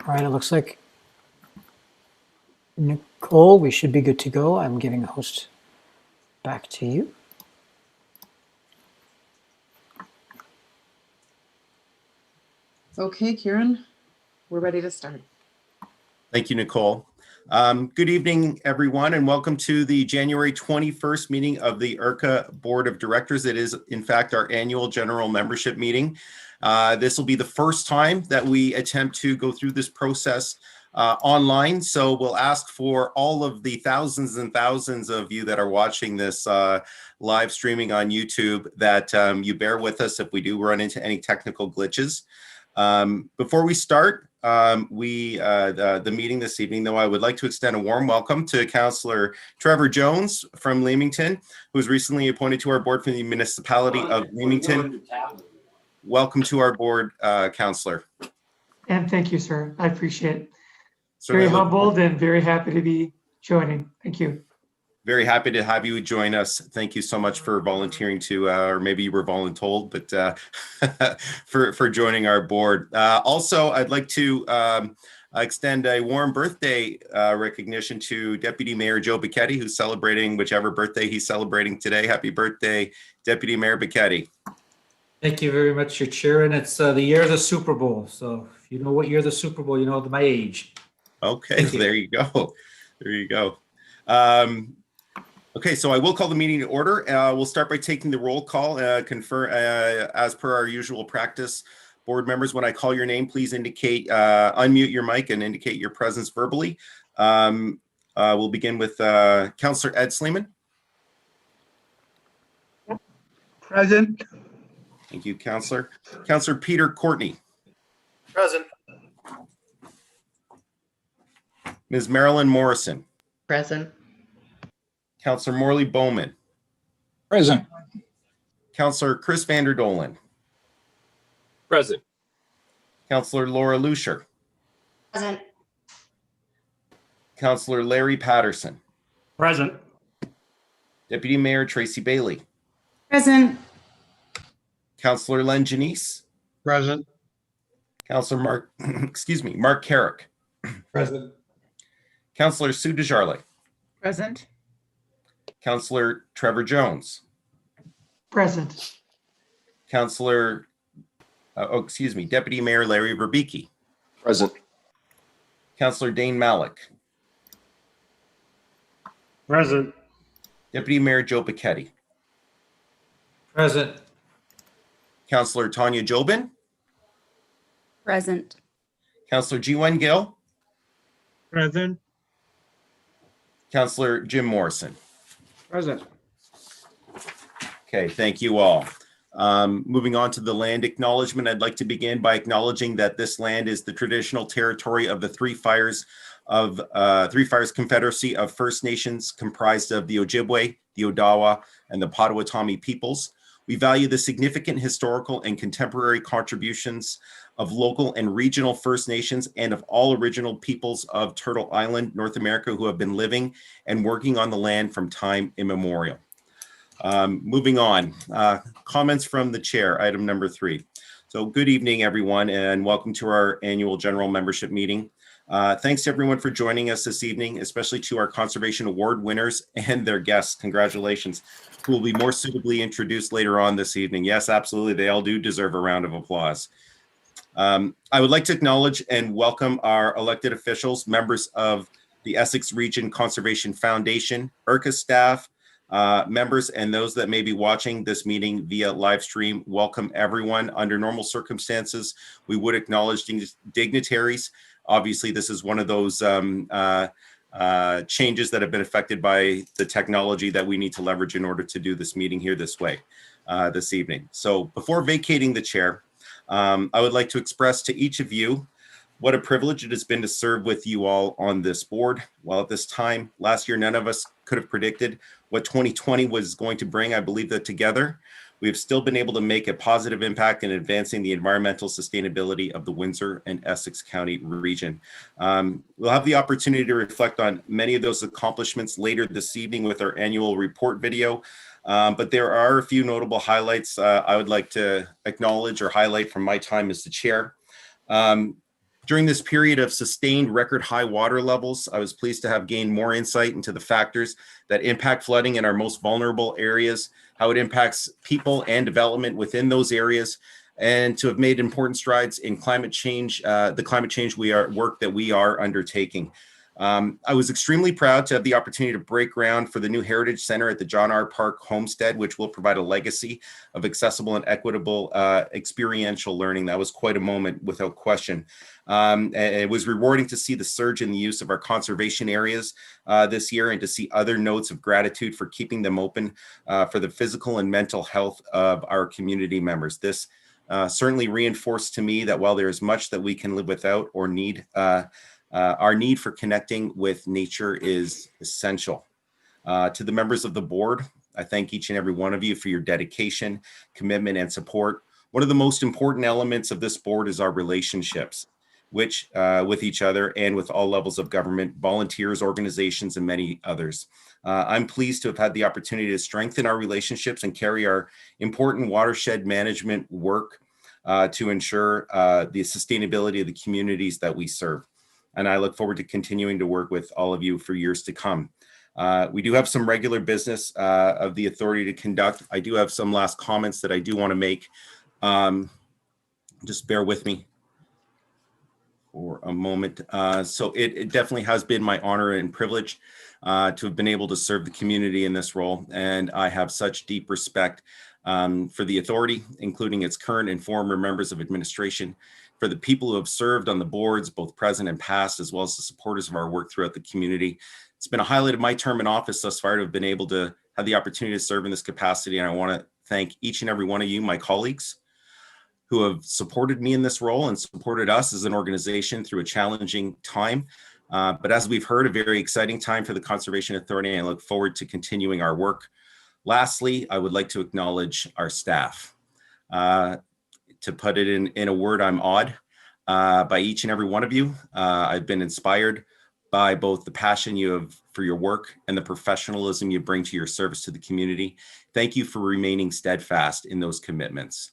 All right, it looks like Nicole, we should be good to go. I'm giving the host back to you. Okay, Kieran, we're ready to start. Thank you, Nicole. Good evening, everyone, and welcome to the January 21st meeting of the ERCA Board of Directors. It is, in fact, our annual general membership meeting. This will be the first time that we attempt to go through this process online. So we'll ask for all of the thousands and thousands of you that are watching this live streaming on YouTube that you bear with us if we do run into any technical glitches. Before we start the meeting this evening, though, I would like to extend a warm welcome to Councillor Trevor Jones from Leamington, who was recently appointed to our board for the municipality of Leamington. Welcome to our board, Councillor. And thank you, sir. I appreciate it. Certainly very humbled and very happy to be joining. Thank you. Very happy to have you join us. Thank you so much for volunteering to, or maybe you were voluntold, but for joining our board. Also, I'd like to extend a warm birthday recognition to Deputy Mayor Joe Becchetti, who's celebrating whichever birthday he's celebrating today. Happy birthday, Deputy Mayor Becchetti. Thank you very much, your chair. And it's the year of the Super Bowl. So if you know what year of the Super Bowl, you know my age. Okay, there you go. There you go. Okay, so I will call the meeting to order. We'll start by taking the roll call, confirm as per our usual practice. Board members, when I call your name, please indicate, unmute your mic and indicate your presence verbally. We'll begin with Councillor Ed Sleeman. Present. Thank you, Councillor. Councillor Peter Courtney. Present. Ms. Marilyn Morrison. Present. Councillor Morley Bowman. Present. Councillor Chris Vander Dolen. Present. Councillor Laura Lucier. Present. Councillor Larry Patterson. Present. Deputy Mayor Tracy Bailey. Present. Councillor Len Janice. Present. Councillor Mark Carrick. Present. Councillor Sue Desjardins. Present. Councillor Trevor Jones. Present. Councillor, Deputy Mayor Larry Verbicki. Present. Councillor Dane Malik. Present. Deputy Mayor Joe Becchetti. Present. Councillor Tanya Jobin. Present. Councillor Jiwen Gill. Present. Councillor Jim Morrison. Present. Okay, thank you all. Moving on to the land acknowledgement, I'd like to begin by acknowledging that this land is the traditional territory of the Three Fires Confederacy of First Nations, comprised of the Ojibwe, the Odawa, and the Potawatomi peoples. We value the significant historical and contemporary contributions of local and regional First Nations and of all original peoples of Turtle Island, North America, who have been living and working on the land from time immemorial. Moving on, comments from the chair, item number 3. So good evening, everyone, and welcome to our annual general membership meeting. Thanks to everyone for joining us this evening, especially to our Conservation Award winners and their guests. Congratulations, who will be more suitably introduced later on this evening. Yes, absolutely, they all do deserve a round of applause. I would like to acknowledge and welcome our elected officials, members of the Essex Region Conservation Foundation, ERCA staff, members, and those that may be watching this meeting via live stream. Welcome everyone. Under normal circumstances, we would acknowledge dignitaries. Obviously, this is one of those changes that have been affected by the technology that we need to leverage in order to do this meeting here this way this evening. So before vacating the chair, I would like to express to each of you what a privilege it has been to serve with you all on this board. While at this time last year, none of us could have predicted what 2020 was going to bring. I believe that together we have still been able to make a positive impact in advancing the environmental sustainability of the Windsor and Essex County region. We'll have the opportunity to reflect on many of those accomplishments later this evening with our annual report video. But there are a few notable highlights I would like to acknowledge or highlight from my time as the chair. During this period of sustained record high water levels, I was pleased to have gained more insight into the factors that impact flooding in our most vulnerable areas, how it impacts people and development within those areas, and to have made important strides in climate change, the climate change work that we are undertaking. I was extremely proud to have the opportunity to break ground for the new Heritage Center at the John R. Park Homestead, which will provide a legacy of accessible and equitable experiential learning. That was quite a moment without question. And it was rewarding to see the surge in the use of our conservation areas this year, and to see other notes of gratitude for keeping them open for the physical and mental health of our community members. This certainly reinforced to me that while there is much that we can live without or need, our need for connecting with nature is essential. To the members of the board, I thank each and every one of you for your dedication, commitment, and support. One of the most important elements of this board is our relationships, which with each other and with all levels of government, volunteers, organizations, and many others. I'm pleased to have had the opportunity to strengthen our relationships and carry our important watershed management work to ensure the sustainability of the communities that we serve. And I look forward to continuing to work with all of you for years to come. We do have some regular business of the authority to conduct. I do have some last comments that I do want to make. Just bear with me for a moment. So it definitely has been my honor and privilege to have been able to serve the community in this role. And I have such deep respect for the authority, including its current and former members of administration, for the people who have served on the boards, both present and past, as well as the supporters of our work throughout the community. It's been a highlight of my term in office thus far to have been able to have the opportunity to serve in this capacity. And I want to thank each and every one of you, my colleagues, who have supported me in this role and supported us as an organization through a challenging time. But as we've heard, a very exciting time for the Conservation Authority, and I look forward to continuing our work. Lastly, I would like to acknowledge our staff. To put it in a word, I'm awed by each and every one of you. I've been inspired by both the passion you have for your work and the professionalism you bring to your service to the community. Thank you for remaining steadfast in those commitments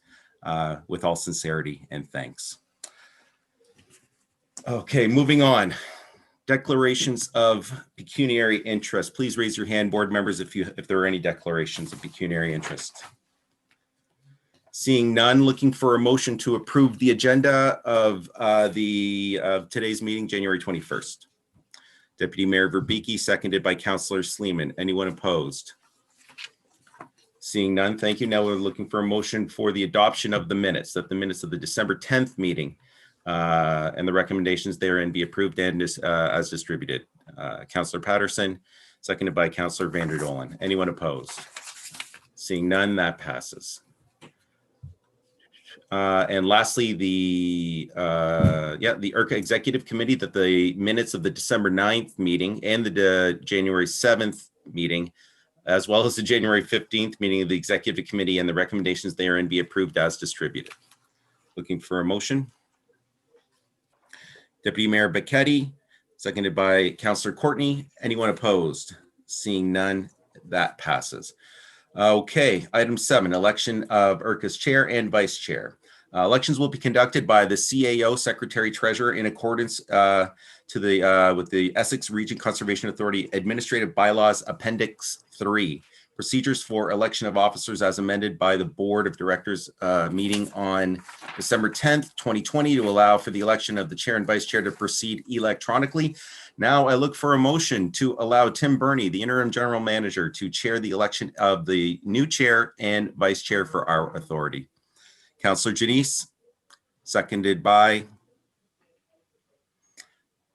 with all sincerity and thanks. Okay, moving on. Declarations of pecuniary interest. Please raise your hand, board members, if there are any declarations of pecuniary interest. Seeing none, looking for a motion to approve the agenda of today's meeting, January 21st. Deputy Mayor Verbicki, seconded by Councillor Sleeman. Anyone opposed? Seeing none, thank you. Now we're looking for a motion for the adoption of the minutes, that the minutes of the December 10th meeting and the recommendations therein be approved and as distributed. Councillor Patterson, seconded by Councillor Vanderdolen. Anyone opposed? Seeing none, that passes. And lastly, the ERCA Executive Committee, that the minutes of the December 9th meeting and the January 7th meeting, as well as the January 15th meeting of the Executive Committee and the recommendations therein be approved as distributed. Looking for a motion. Deputy Mayor Becchetti, seconded by Councillor Courtney. Anyone opposed? Seeing none, that passes. Okay, item 7, election of ERCA's chair and vice chair. Elections will be conducted by the CAO, Secretary Treasurer, in accordance with the Essex Region Conservation Authority Administrative Bylaws Appendix 3. Procedures for election of officers as amended by the Board of Directors meeting on December 10th, 2020 to allow for the election of the chair and vice chair to proceed electronically. Now I look for a motion to allow Tim Burney, the interim general manager, to chair the election of the new chair and vice chair for our authority. Councillor Janice, seconded by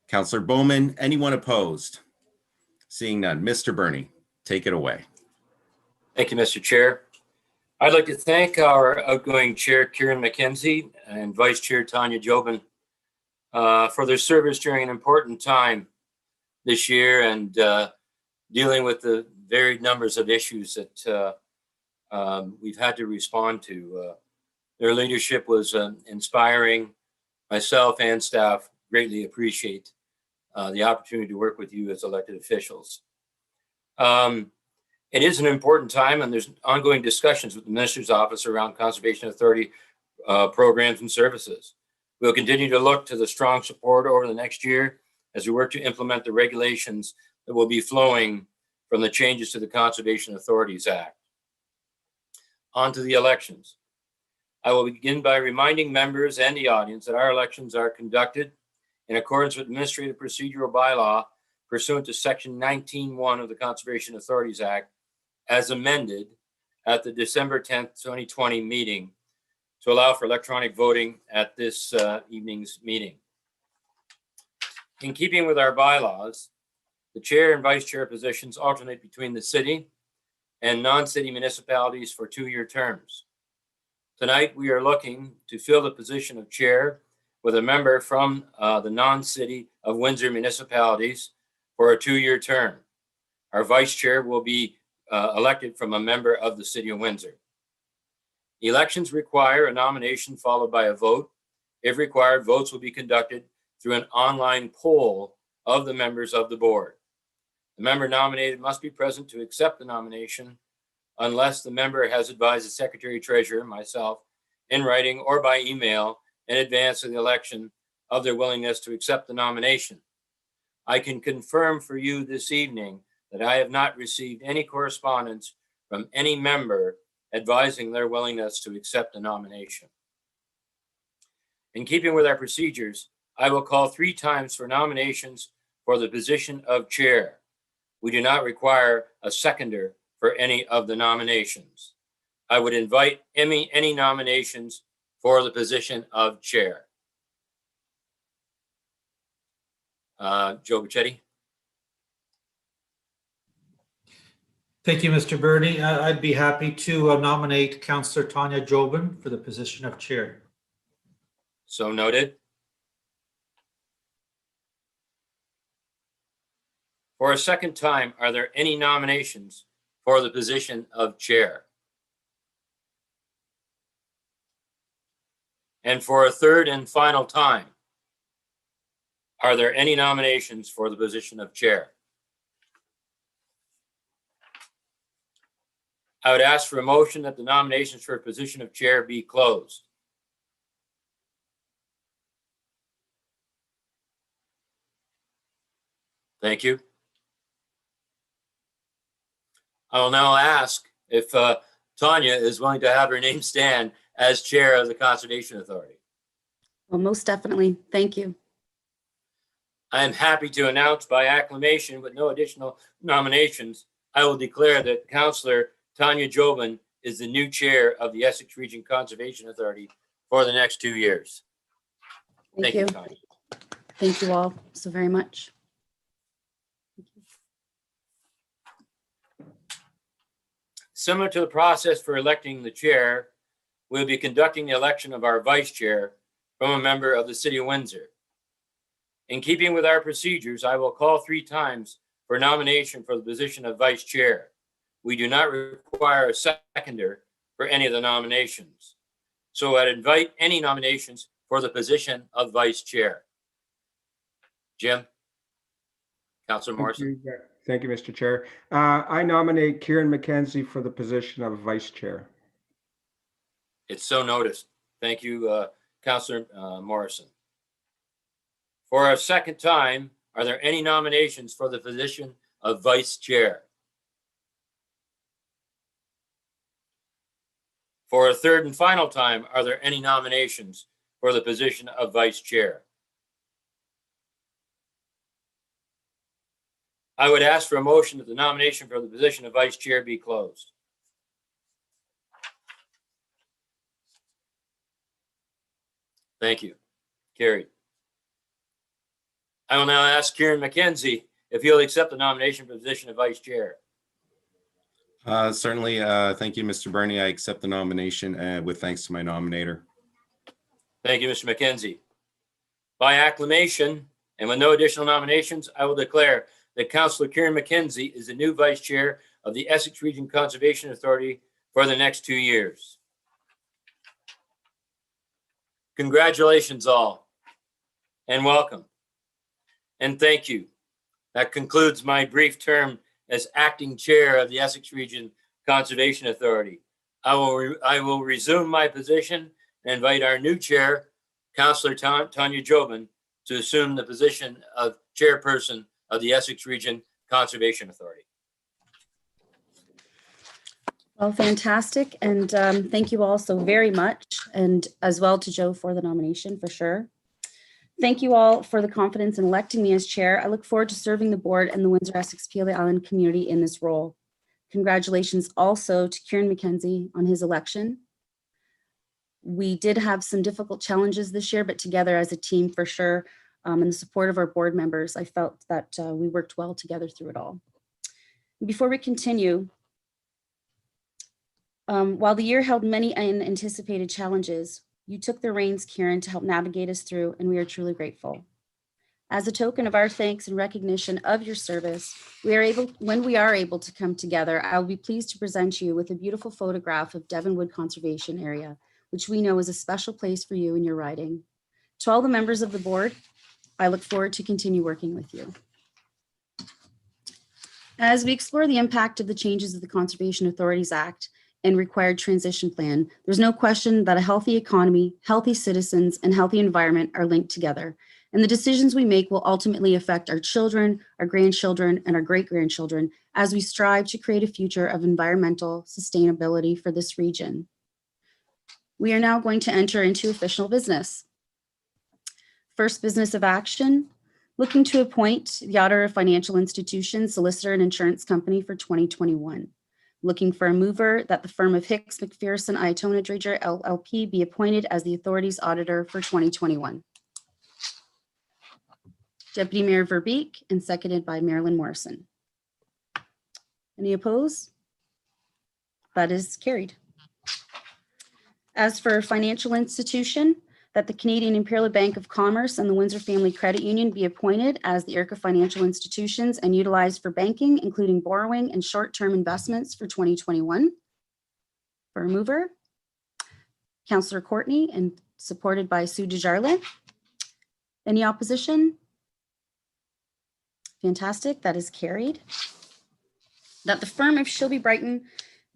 Councillor Bowman. Anyone opposed? Seeing none. Mr. Burney, take it away. Thank you, Mr. Chair. I'd like to thank our outgoing chair, Kieran McKenzie, and vice chair, Tanya Jobin, for their service during an important time this year and dealing with the varied numbers of issues that we've had to respond to. Their leadership was inspiring. Myself and staff greatly appreciate the opportunity to work with you as elected officials. It is an important time, and there's ongoing discussions with the Minister's Office around Conservation Authority programs and services. We'll continue to look to the strong support over the next year as we work to implement the regulations that will be flowing from the changes to the Conservation Authorities Act. On to the elections. I will begin by reminding members and the audience that our elections are conducted in accordance with Administrative Procedural Bylaw pursuant to Section 19(1) of the Conservation Authorities Act as amended at the December 10th, 2020 meeting to allow for electronic voting at this evening's meeting. In keeping with our bylaws, the chair and vice chair positions alternate between the city and non-city municipalities for 2-year terms. Tonight, we are looking to fill the position of chair with a member from the non-city of Windsor municipalities for a 2-year term. Our vice chair will be elected from a member of the city of Windsor. Elections require a nomination followed by a vote. If required, votes will be conducted through an online poll of the members of the board. The member nominated must be present to accept the nomination unless the member has advised the Secretary Treasurer, myself, in writing or by email in advance of the election of their willingness to accept the nomination. I can confirm for you this evening that I have not received any correspondence from any member advising their willingness to accept the nomination. In keeping with our procedures, I will call 3 times for nominations for the position of chair. We do not require a seconder for any of the nominations. I would invite any nominations for the position of chair. Joe Buccetti. Thank you, Mr. Burney. I'd be happy to nominate Councillor Tanya Jobin for the position of chair. So noted. For a second time, are there any nominations for the position of chair? And for a third and final time, are there any nominations for the position of chair? I would ask for a motion that the nominations for a position of chair be closed. Thank you. I will now ask if Tanya is willing to have her name stand as chair of the Conservation Authority. Well, most definitely. Thank you. I am happy to announce by acclamation with no additional nominations, I will declare that Councillor Tanya Jobin is the new chair of the Essex Region Conservation Authority for the next 2 years. Thank you. Tanya. Thank you all so very much. Similar to the process for electing the chair, we'll be conducting the election of our vice chair from a member of the City of Windsor. In keeping with our procedures, I will call 3 times for nomination for the position of vice chair. We do not require a seconder for any of the nominations. So I'd invite any nominations for the position of vice chair. Jim? Councilor Morrison? Thank you, Mr. Chair. I nominate Kieran McKenzie for the position of Vice Chair. It's so noticed. Thank you, Councilor Morrison. For a second time, are there any nominations for the position of vice chair? For a third and final time, are there any nominations for the position of vice chair? I would ask for a motion that the nomination for the position of vice chair be closed. Thank you. Carried. I will now ask Kieran McKenzie if he'll accept the nomination for the position of vice chair. Certainly. Thank you, Mr. Burney. I accept the nomination with thanks to my nominator. Thank you, Mr. McKenzie. By acclamation and with no additional nominations, I will declare that Councillor Kieran McKenzie is the new vice chair of the Essex Region Conservation Authority for the next 2 years. Congratulations all, and welcome, and thank you. That concludes my brief term as acting chair of the Essex Region Conservation Authority. I will resume my position and invite our new chair, Councillor Tanya Jobin to assume the position of chairperson of the Essex Region Conservation Authority. Well, fantastic. And thank you all so very much. And as well to Joe for the nomination, for sure. Thank you all for the confidence in electing me as chair. I look forward to serving the board and the Windsor-Essex Peel Island community in this role. Congratulations also to Kieran McKenzie on his election. We did have some difficult challenges this year, but together as a team for sure, and the support of our board members, I felt that we worked well together through it all. Before we continue, while the year held many unanticipated challenges, you took the reins, Kieran, to help navigate us through, and we are truly grateful. As a token of our thanks and recognition of your service, when we are able to come together, I will be pleased to present you with a beautiful photograph of Devonwood Conservation Area, which we know is a special place for you in your riding. To all the members of the board, I look forward to continue working with you. As we explore the impact of the changes of the Conservation Authorities Act and required transition plan, there's no question that a healthy economy, healthy citizens, and healthy environment are linked together. And the decisions we make will ultimately affect our children, our grandchildren, and our great-grandchildren as we strive to create a future of environmental sustainability for this region. We are now going to enter into official business. First business of action, looking to appoint the Auditor of Financial Institutions, Solicitor and Insurance Company for 2021. Looking for a mover that the firm of Hicks, McPherson, Iatona Drager, LLP be appointed as the authority's auditor for 2021. Deputy Mayor Verbeek and seconded by Marilyn Morrison. Any opposed? That is carried. As for financial institution, that the Canadian Imperial Bank of Commerce and the Windsor Family Credit Union be appointed as the ERCA financial institutions and utilized for banking, including borrowing and short-term investments for 2021. For a mover, Councillor Courtney and supported by Sue Desjardins. Any opposition? Fantastic, that is carried. That the firm of Shilby Brighton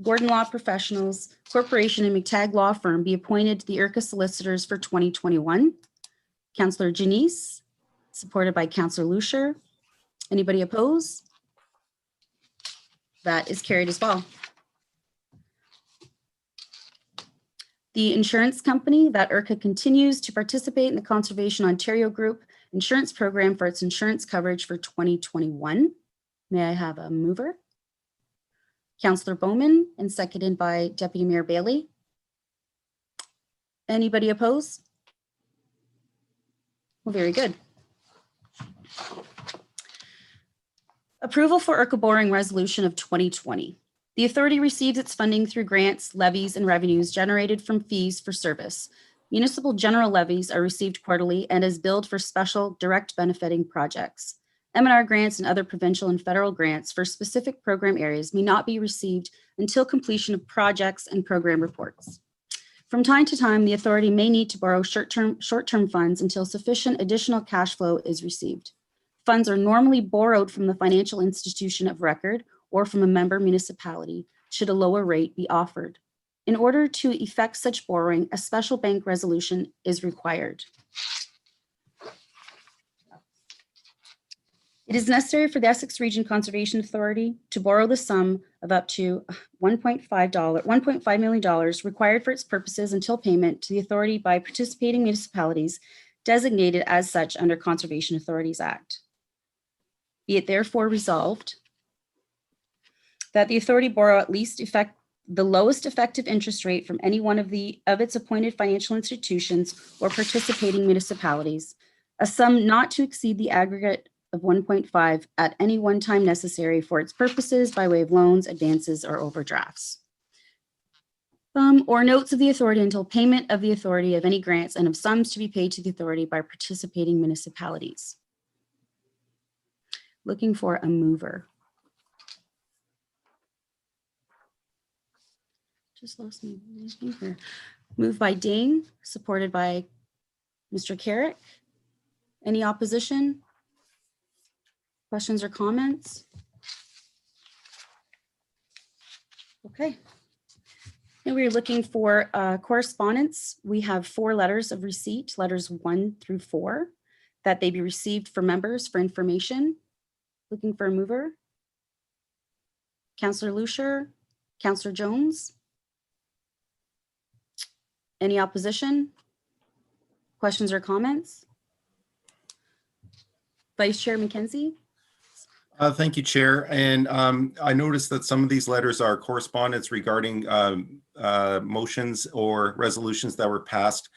Gordon Law Professionals Corporation and McTagg Law Firm be appointed to the ERCA solicitors for 2021. Councillor Janice, supported by Councillor Lucier. Anybody oppose? That is carried as well. The insurance company that ERCA continues to participate in the Conservation Ontario Group insurance program for its insurance coverage for 2021. May I have a mover? Councillor Bowman and seconded by Deputy Mayor Bailey. Anybody oppose? Well, very good. Approval for ERCA borrowing resolution of 2020. The authority receives its funding through grants, levies, and revenues generated from fees for service. Municipal general levies are received quarterly and is billed for special direct benefiting projects. M&R grants and other provincial and federal grants for specific program areas may not be received until completion of projects and program reports. From time to time, the authority may need to borrow short-term funds until sufficient additional cash flow is received. Funds are normally borrowed from the financial institution of record or from a member municipality should a lower rate be offered. In order to effect such borrowing, a special bank resolution is required. It is necessary for the Essex Region Conservation Authority to borrow the sum of up to $1.5 million required for its purposes until payment to the authority by participating municipalities designated as such under Conservation Authorities Act. Be it therefore resolved that the authority borrow at least the lowest effective interest rate from any one of its appointed financial institutions or participating municipalities, a sum not to exceed the aggregate of 1.5 at any one time necessary for its purposes by way of loans, advances, or overdrafts. Or notes of the authority until payment of the authority of any grants and of sums to be paid to the authority by participating municipalities. Looking for a mover. Just lost me here. Moved by Dane, supported by Mr. Carrick. Any opposition? Questions or comments? Okay. And we're looking for correspondence. We have 4 letters of receipt, letters 1 through 4, that they be received for members for information. Looking for a mover. Councillor Lucier, Councillor Jones. Any opposition? Questions or comments? Vice Chair Mackenzie? Thank you, Chair. And I noticed that some of these letters are correspondence regarding motions or resolutions that were passed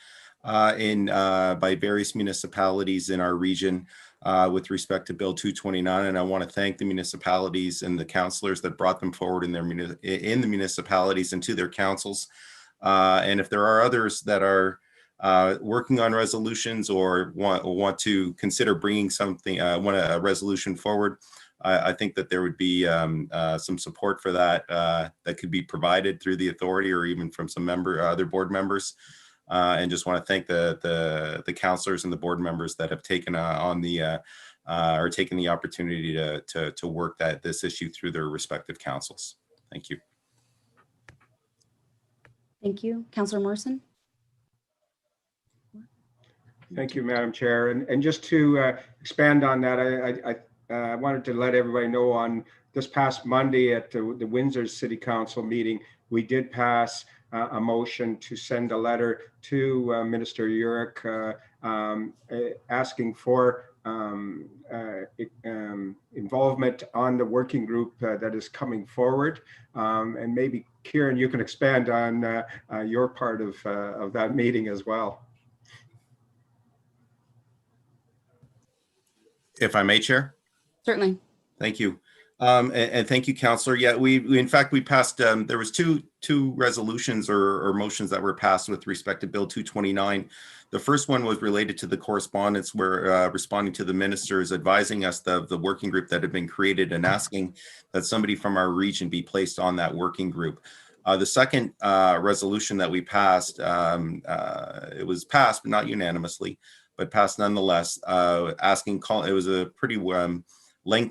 by various municipalities in our region with respect to Bill 229. And I want to thank the municipalities and the councillors that brought them forward in the municipalities and to their councils. And if there are others that are working on resolutions or want to consider bringing something, a resolution forward, I think that there would be some support for that that could be provided through the authority or even from some other board members. And just want to thank the councillors and the board members that have taken taken the opportunity to work this issue through their respective councils. Thank you. Thank you. Councillor Morrison? Thank you, Madam Chair. And just to expand on that, I wanted to let everybody know on this past Monday at the Windsor City Council meeting, we did pass a motion to send a letter to Minister ERCA asking for involvement on the working group that is coming forward. And maybe, Kieran, you can expand on your part of that meeting as well. If I may, Chair. Certainly. Thank you. And thank you, Councillor. Yeah, we in fact, we passed, there was two resolutions or motions that were passed with respect to Bill 229. The first one was related to the correspondence where responding to the ministers advising us of the working group that had been created and asking that somebody from our region be placed on that working group. The second resolution that we passed, it was passed, but not unanimously, but passed nonetheless, it was a pretty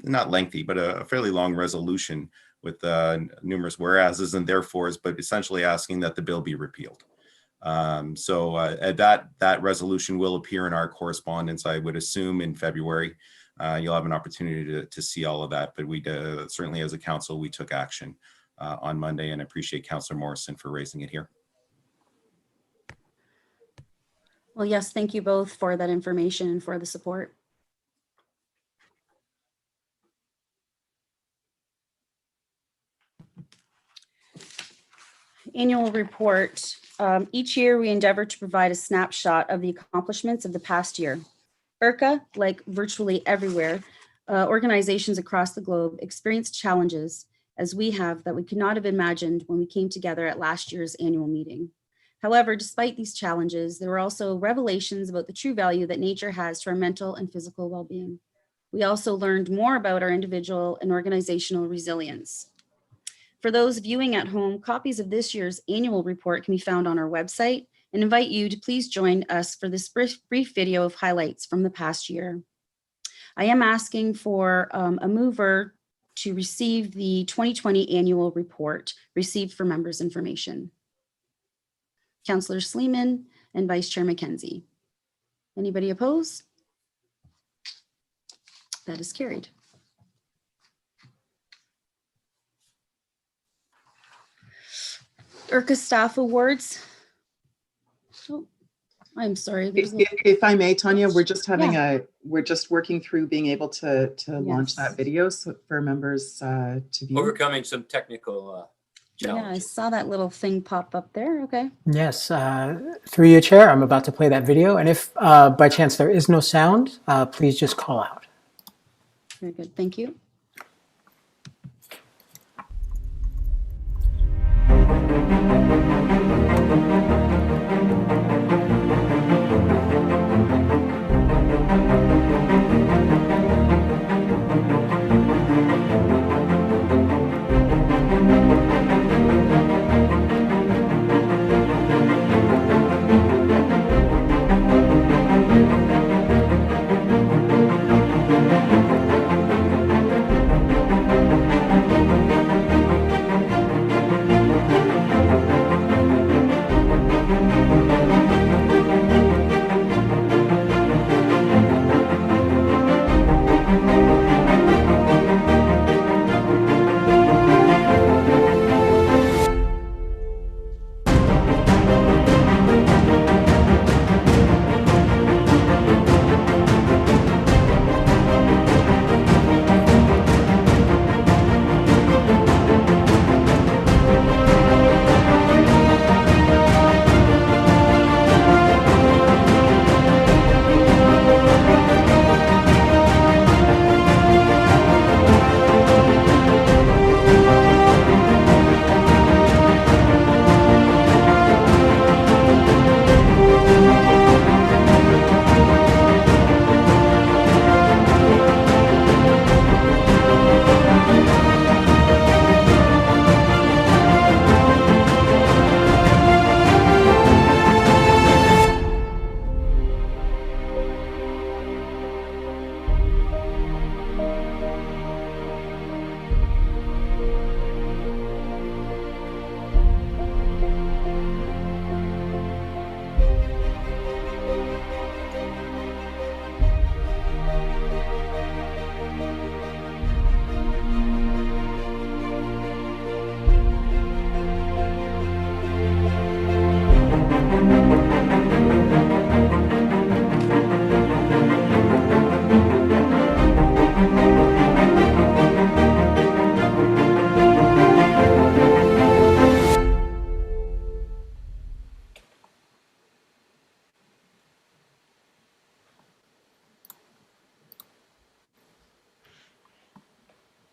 not lengthy, but a fairly long resolution with numerous whereases and therefores, but essentially asking that the bill be repealed. So that resolution will appear in our correspondence, I would assume, in February. You'll have an opportunity to see all of that, but we certainly as a council, we took action on Monday, and I appreciate Councillor Morrison for raising it here. Well, yes, thank you both for that information and for the support. Annual report. Each year we endeavor to provide a snapshot of the accomplishments of the past year. ERCA, like virtually everywhere, organizations across the globe experienced challenges as we have that we could not have imagined when we came together at last year's annual meeting. However, despite these challenges, there were also revelations about the true value that nature has to our mental and physical well-being. We also learned more about our individual and organizational resilience. For those viewing at home, copies of this year's annual report can be found on our website, and invite you to please join us for this brief video of highlights from the past year. I am asking for a mover to receive the 2020 annual report received for members' information. Councillor Sleeman and Vice Chair Mackenzie. Anybody oppose? That is carried. ERCA staff awards. Oh, I'm sorry. If I may, Tanya, we're just having we're just working through being able to launch that video so for members to view. Overcoming some technical Yeah, I saw that little thing pop up there. Okay. Yes, through your chair, I'm about to play that video. And if by chance there is no sound, please just call out. Very good. Thank you.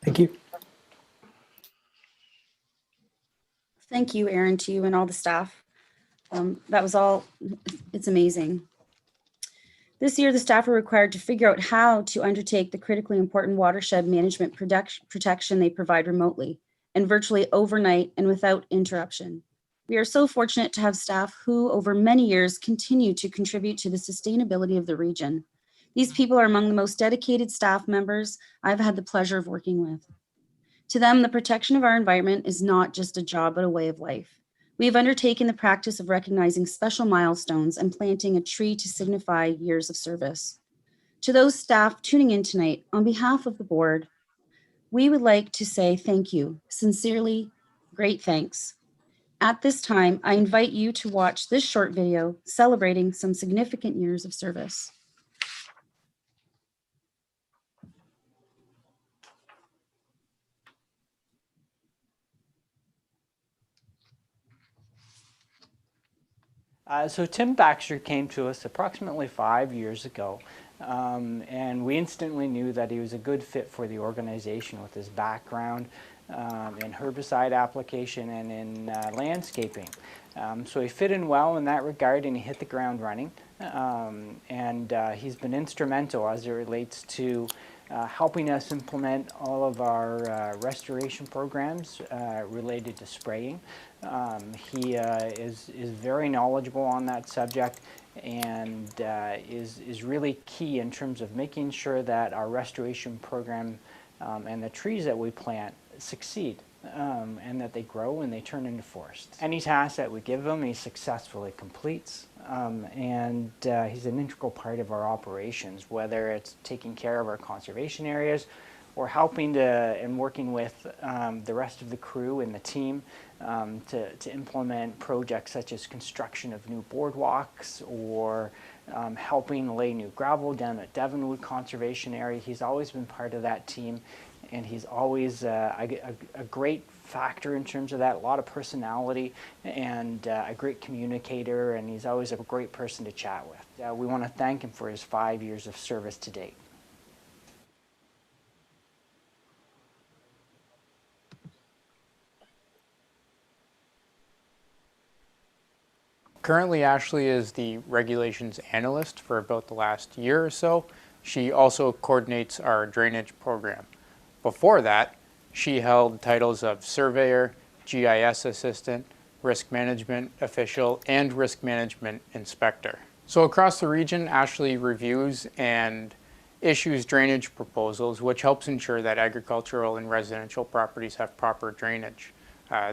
Thank you. Thank you, Aaron, to you and all the staff. That was all, it's amazing. This year, the staff were required to figure out how to undertake the critically important watershed management protection they provide remotely and virtually overnight and without interruption. We are so fortunate to have staff who, over many years, continue to contribute to the sustainability of the region. These people are among the most dedicated staff members I've had the pleasure of working with. To them, the protection of our environment is not just a job, but a way of life. We have undertaken the practice of recognizing special milestones and planting a tree to signify years of service. To those staff tuning in tonight, on behalf of the board, we would like to say thank you. Sincerely, great thanks. At this time, I invite you to watch this short video celebrating some significant years of service. So Tim Baxter came to us approximately 5 years ago, and we instantly knew that he was a good fit for the organization with his background in herbicide application and in landscaping. So he fit in well in that regard, and he hit the ground running. He's been instrumental as it relates to helping us implement all of our restoration programs related to spraying. He is very knowledgeable on that subject and is really key in terms of making sure that our restoration program and the trees that we plant succeed and that they grow and they turn into forests. Any task that we give him, he successfully completes. He's an integral part of our operations, whether it's taking care of our conservation areas or helping to and working with the rest of the crew and the team to implement projects such as construction of new boardwalks or helping lay new gravel down at Devonwood Conservation Area. He's always been part of that team, and he's always a great factor in terms of that, a lot of personality and a great communicator, and he's always a great person to chat with. We want to thank him for his 5 years of service to date. Currently, Ashley is the regulations analyst for about the last year or so. She also coordinates our drainage program. Before that, she held titles of surveyor, GIS assistant, risk management official, and risk management inspector. So across the region, Ashley reviews and issues drainage proposals, which helps ensure that agricultural and residential properties have proper drainage.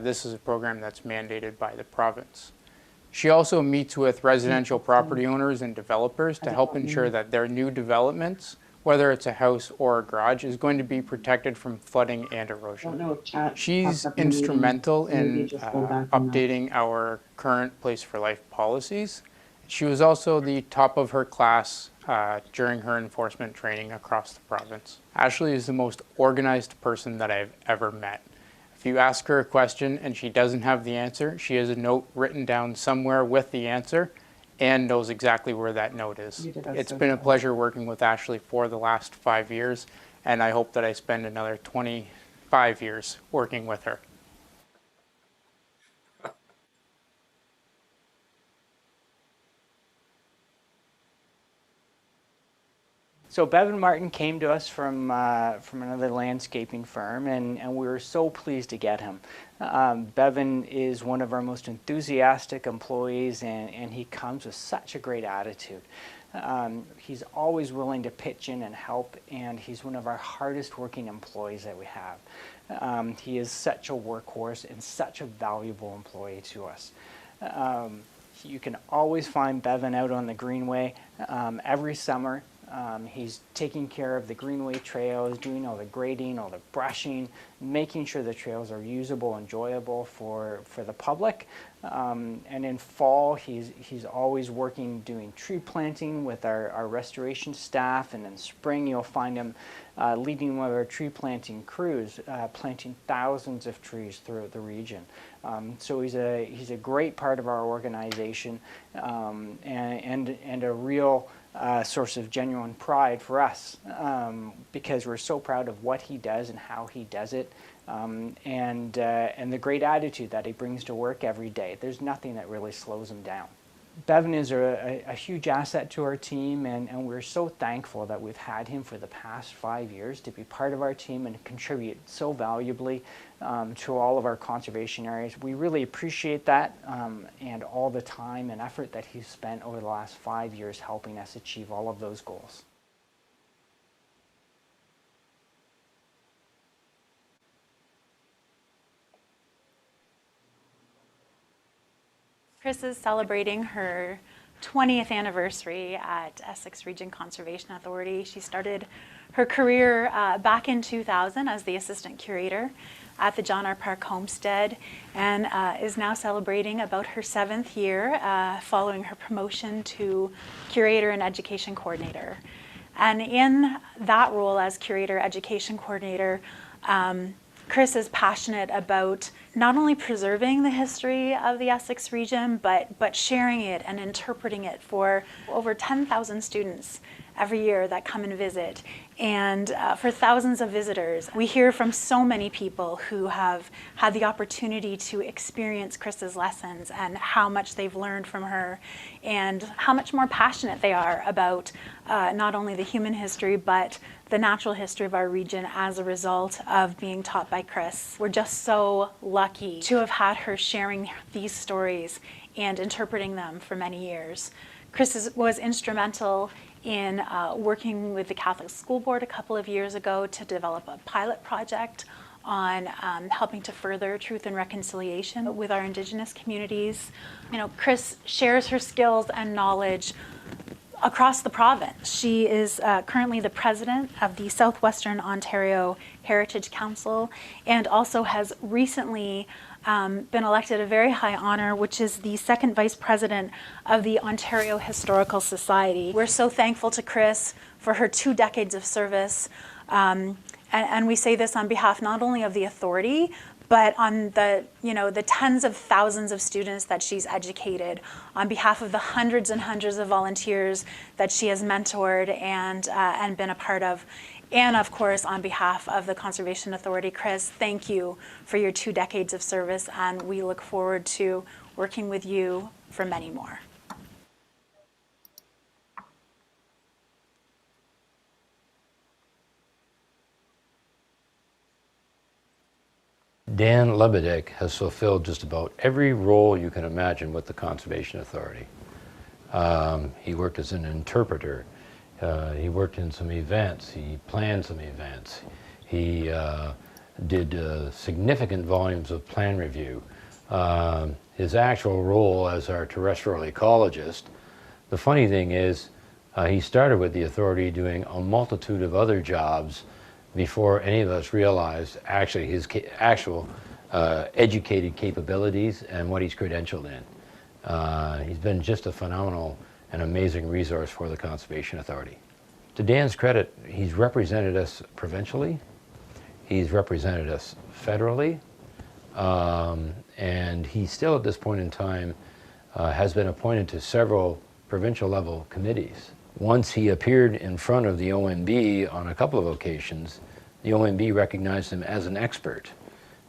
This is a program that's mandated by the province. She also meets with residential property owners and developers to help ensure that their new developments, whether it's a house or a garage, is going to be protected from flooding and erosion. She's instrumental in updating our current Place for Life policies. She was also the top of her class during her enforcement training across the province. Ashley is the most organized person that I've ever met. If you ask her a question and she doesn't have the answer, she has a note written down somewhere with the answer and knows exactly where that note is. It's been a pleasure working with Ashley for the last 5 years, and I hope that I spend another 25 years working with her. So Bevan Martin came to us from another landscaping firm, and we were so pleased to get him. Bevan is one of our most enthusiastic employees, and he comes with such a great attitude. He's always willing to pitch in and help, and he's one of our hardest working employees that we have. He is such a workhorse and such a valuable employee to us. You can always find Bevan out on the Greenway every summer. He's taking care of the Greenway trails, doing all the grading, all the brushing, making sure the trails are usable, enjoyable for the public. And in fall, he's always working, doing tree planting with our restoration staff. And in spring, you'll find him leading one of our tree planting crews, planting thousands of trees throughout the region. So he's a great part of our organization and a real source of genuine pride for us, because we're so proud of what he does and how he does it, and the great attitude that he brings to work every day. There's nothing that really slows him down. Bevan is a huge asset to our team, and we're so thankful that we've had him for the past 5 years to be part of our team and contribute so valuably to all of our conservation areas. We really appreciate that, and all the time and effort that he's spent over the last 5 years helping us achieve all of those goals. Chris is celebrating her 20th anniversary at Essex Region Conservation Authority. She started her career back in 2000 as the assistant curator at the John R. Park Homestead, and is now celebrating about her 7th year following her promotion to curator and education coordinator. And in that role as curator education coordinator, Chris is passionate about not only preserving the history of the Essex region, but sharing it and interpreting it for over 10,000 students every year that come and visit, and for thousands of visitors. We hear from so many people who have had the opportunity to experience Chris's lessons and how much they've learned from her, and how much more passionate they are about not only the human history, but the natural history of our region as a result of being taught by Chris. We're just so lucky to have had her sharing these stories and interpreting them for many years. Chris was instrumental in working with the Catholic School Board a couple of years ago to develop a pilot project on helping to further truth and reconciliation with our Indigenous communities. You know, Chris shares her skills and knowledge across the province. She is currently the president of the Southwestern Ontario Heritage Council, and also has recently been elected a very high honor, which is the second vice president of the Ontario Historical Society. We're so thankful to Chris for her 2 decades of service, and we say this on behalf not only of the authority, but on the tens of thousands of students that she's educated, on behalf of the hundreds and hundreds of volunteers that she has mentored and been a part of, and of course on behalf of the Conservation Authority. Chris, thank you for your 2 decades of service, and we look forward to working with you for many more. Dan Lebedek has fulfilled just about every role you can imagine with the Conservation Authority. He worked as an interpreter. He worked in some events. He planned some events. He did significant volumes of plan review. His actual role as our terrestrial ecologist, the funny thing is, he started with the authority doing a multitude of other jobs before any of us realized actually his actual educated capabilities and what he's credentialed in. He's been just a phenomenal and amazing resource for the Conservation Authority. To Dan's credit, he's represented us provincially, he's represented us federally, and he still at this point in time has been appointed to several provincial level committees. Once he appeared in front of the OMB on a couple of occasions, the OMB recognized him as an expert,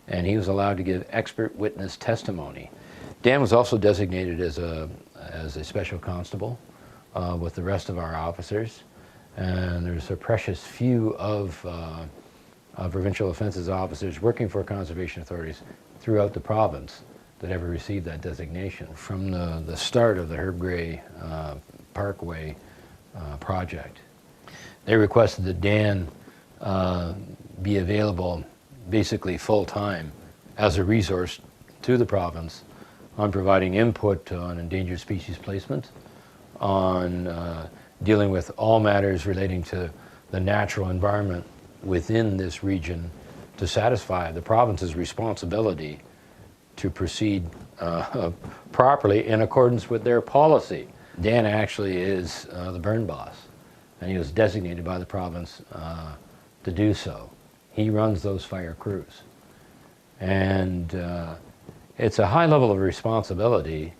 and he was allowed to give expert witness testimony. Dan was also designated as a special constable with the rest of our officers, and there's a precious few of provincial offenses officers working for conservation authorities throughout the province that ever received that designation. From the start of the Herb Gray Parkway project, they requested that Dan be available basically full-time as a resource to the province on providing input on endangered species placement, on dealing with all matters relating to the natural environment within this region to satisfy the province's responsibility to proceed properly in accordance with their policy. Dan actually is the burn boss, and he was designated by the province to do so. He runs those fire crews. And it's a high level of responsibility,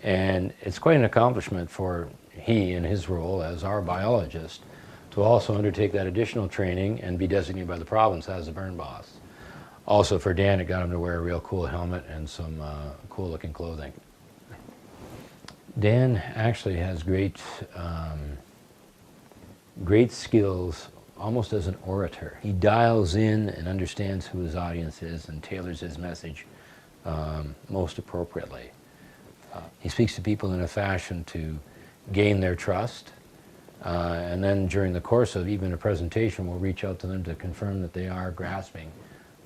and it's quite an accomplishment for he, in his role as our biologist, to also undertake that additional training and be designated by the province as a burn boss. Also for Dan, it got him to wear a real cool helmet and some cool looking clothing. Dan actually has great skills almost as an orator. He dials in and understands who his audience is and tailors his message most appropriately. He speaks to people in a fashion to gain their trust, and then during the course of even a presentation, we'll reach out to them to confirm that they are grasping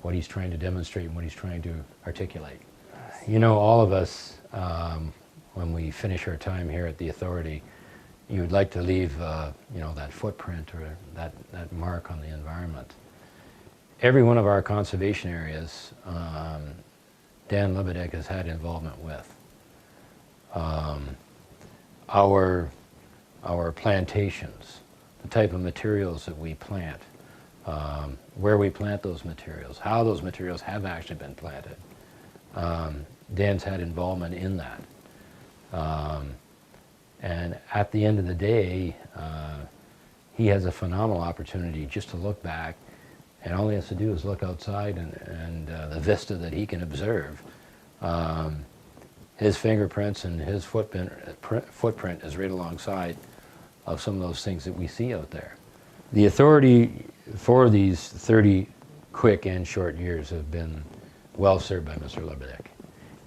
what he's trying to demonstrate and what he's trying to articulate. You know, all of us, when we finish our time here at the authority, you would like to leave, you know, that footprint or that mark on the environment. Every one of our conservation areas, Dan LeBlanc has had involvement with. Our plantations, the type of materials that we plant, where we plant those materials, how those materials have actually been planted. Dan's had involvement in that. And at the end of the day, he has a phenomenal opportunity just to look back, and all he has to do is look outside and the vista that he can observe. His fingerprints and his footprint is right alongside of some of those things that we see out there. The authority for these 30 quick and short years have been well served by Mr. LeBlanc.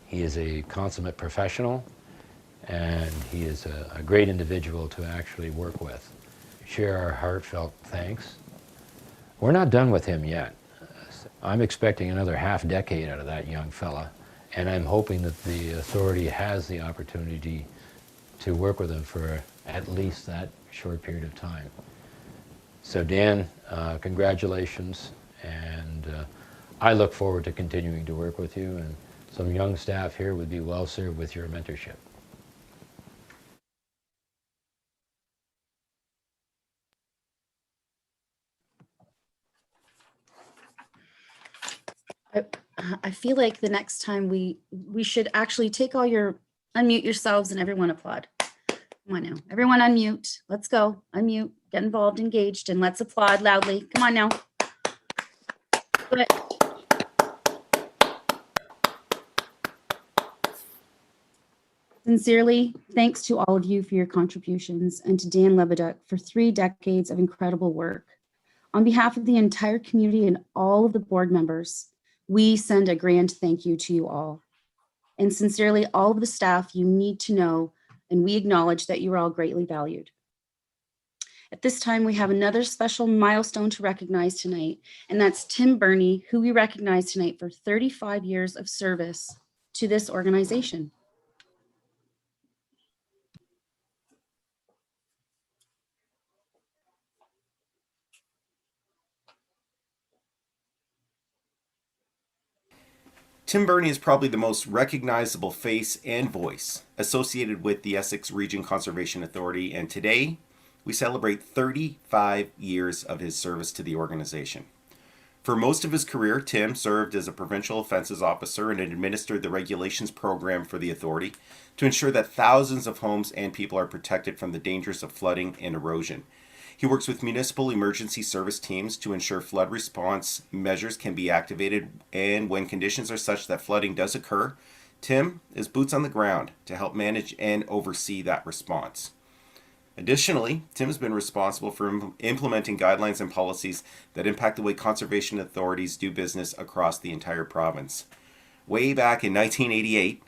He is a consummate professional, and he is a great individual to actually work with. Share our heartfelt thanks. We're not done with him yet. I'm expecting another half decade out of that young fella, and I'm hoping that the authority has the opportunity to work with him for at least that short period of time. So Dan, congratulations, and I look forward to continuing to work with you, and some young staff here would be well served with your mentorship. I feel like the next time we should actually take all your, unmute yourselves and everyone applaud. Come on now, everyone unmute. Let's go, unmute, get involved, engaged, and let's applaud loudly. Come on now. Do it. Sincerely, thanks to all of you for your contributions, and to Dan LeBlanc for 3 decades of incredible work. On behalf of the entire community and all of the board members, we send a grand thank you to you all. And sincerely, all of the staff, you need to know, and we acknowledge that you are all greatly valued. At this time, we have another special milestone to recognize tonight, and that's Tim Burney, who we recognize tonight for 35 years of service to this organization. Tim Burney is probably the most recognizable face and voice associated with the Essex Region Conservation Authority, and today we celebrate 35 years of his service to the organization. For most of his career, Tim served as a provincial offences officer and administered the regulations program for the authority to ensure that thousands of homes and people are protected from the dangers of flooding and erosion. He works with municipal emergency service teams to ensure flood response measures can be activated, and when conditions are such that flooding does occur, Tim is boots on the ground to help manage and oversee that response. Additionally, Tim has been responsible for implementing guidelines and policies that impact the way conservation authorities do business across the entire province. Way back in 1988,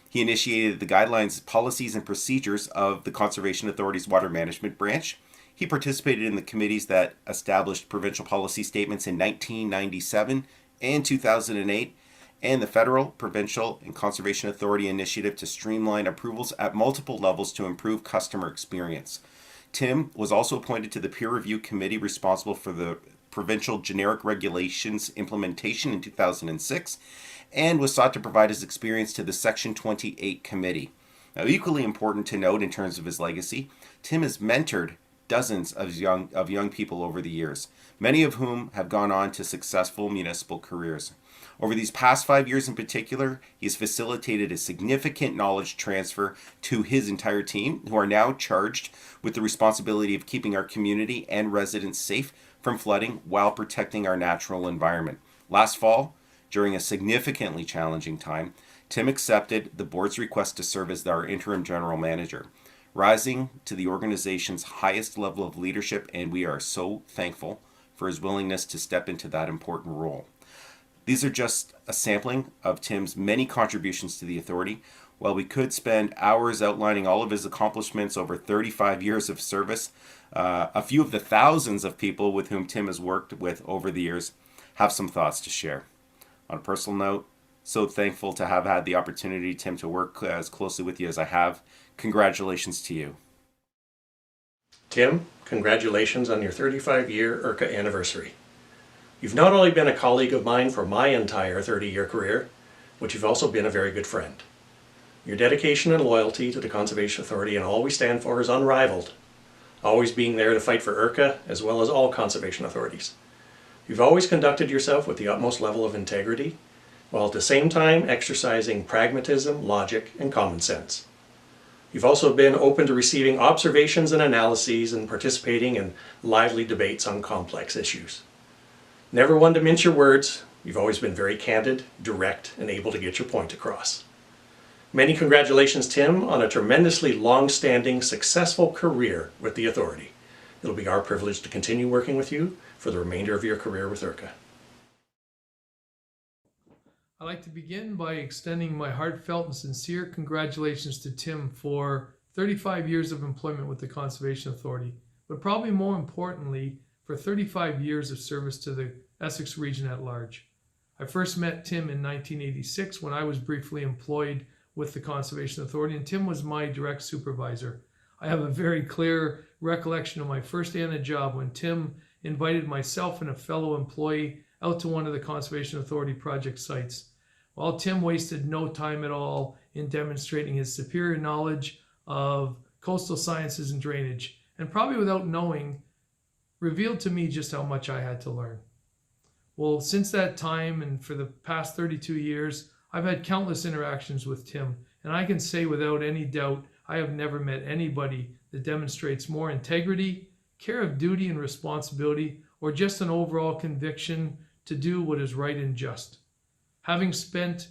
he initiated the guidelines, policies, and procedures of the Conservation Authority's Water Management Branch. He participated in the committees that established provincial policy statements in 1997 and 2008, and the Federal, Provincial, and Conservation Authority initiative to streamline approvals at multiple levels to improve customer experience. Tim was also appointed to the peer review committee responsible for the provincial generic regulations implementation in 2006, and was sought to provide his experience to the Section 28 committee. Now, equally important to note in terms of his legacy, Tim has mentored dozens of young people over the years, many of whom have gone on to successful municipal careers. Over these past 5 years in particular, he has facilitated a significant knowledge transfer to his entire team, who are now charged with the responsibility of keeping our community and residents safe from flooding while protecting our natural environment. Last fall, during a significantly challenging time, Tim accepted the board's request to serve as our interim general manager, rising to the organization's highest level of leadership, and we are so thankful for his willingness to step into that important role. These are just a sampling of Tim's many contributions to the authority. While we could spend hours outlining all of his accomplishments over 35 years of service, a few of the thousands of people with whom Tim has worked with over the years have some thoughts to share. On a personal note, so thankful to have had the opportunity, Tim, to work as closely with you as I have. Congratulations to you. Tim, congratulations on your 35-year ERCA anniversary. You've not only been a colleague of mine for my entire 30-year career, but you've also been a very good friend. Your dedication and loyalty to the Conservation Authority and all we stand for is unrivaled, always being there to fight for ERCA as well as all conservation authorities. You've always conducted yourself with the utmost level of integrity, while at the same time exercising pragmatism, logic, and common sense. You've also been open to receiving observations and analyses and participating in lively debates on complex issues. Never one to mince your words, you've always been very candid, direct, and able to get your point across. Many congratulations, Tim, on a tremendously long-standing, successful career with the authority. It'll be our privilege to continue working with you for the remainder of your career with ERCA. I'd like to begin by extending my heartfelt and sincere congratulations to Tim for 35 years of employment with the Conservation Authority, but probably more importantly, for 35 years of service to the Essex region at large. I first met Tim in 1986 when I was briefly employed with the Conservation Authority, and Tim was my direct supervisor. I have a very clear recollection of my first day on the job when Tim invited myself and a fellow employee out to one of the Conservation Authority project sites. Well, Tim wasted no time at all in demonstrating his superior knowledge of coastal sciences and drainage, and probably without knowing, revealed to me just how much I had to learn. Well, since that time and for the past 32 years, I've had countless interactions with Tim, and I can say without any doubt, I have never met anybody that demonstrates more integrity, care of duty and responsibility, or just an overall conviction to do what is right and just. Having spent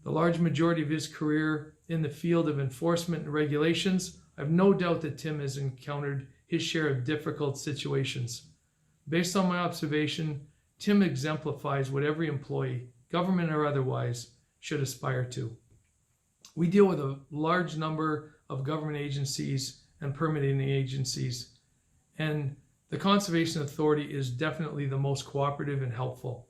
the large majority of his career in the field of enforcement and regulations, I have no doubt that Tim has encountered his share of difficult situations. Based on my observation, Tim exemplifies what every employee, government or otherwise, should aspire to. We deal with a large number of government agencies and permitting agencies, and the Conservation Authority is definitely the most cooperative and helpful.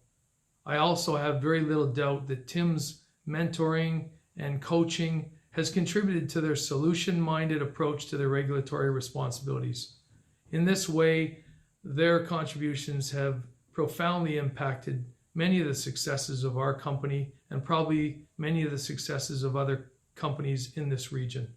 I also have very little doubt that Tim's mentoring and coaching has contributed to their solution-minded approach to their regulatory responsibilities. In this way, their contributions have profoundly impacted many of the successes of our company and probably many of the successes of other companies in this region.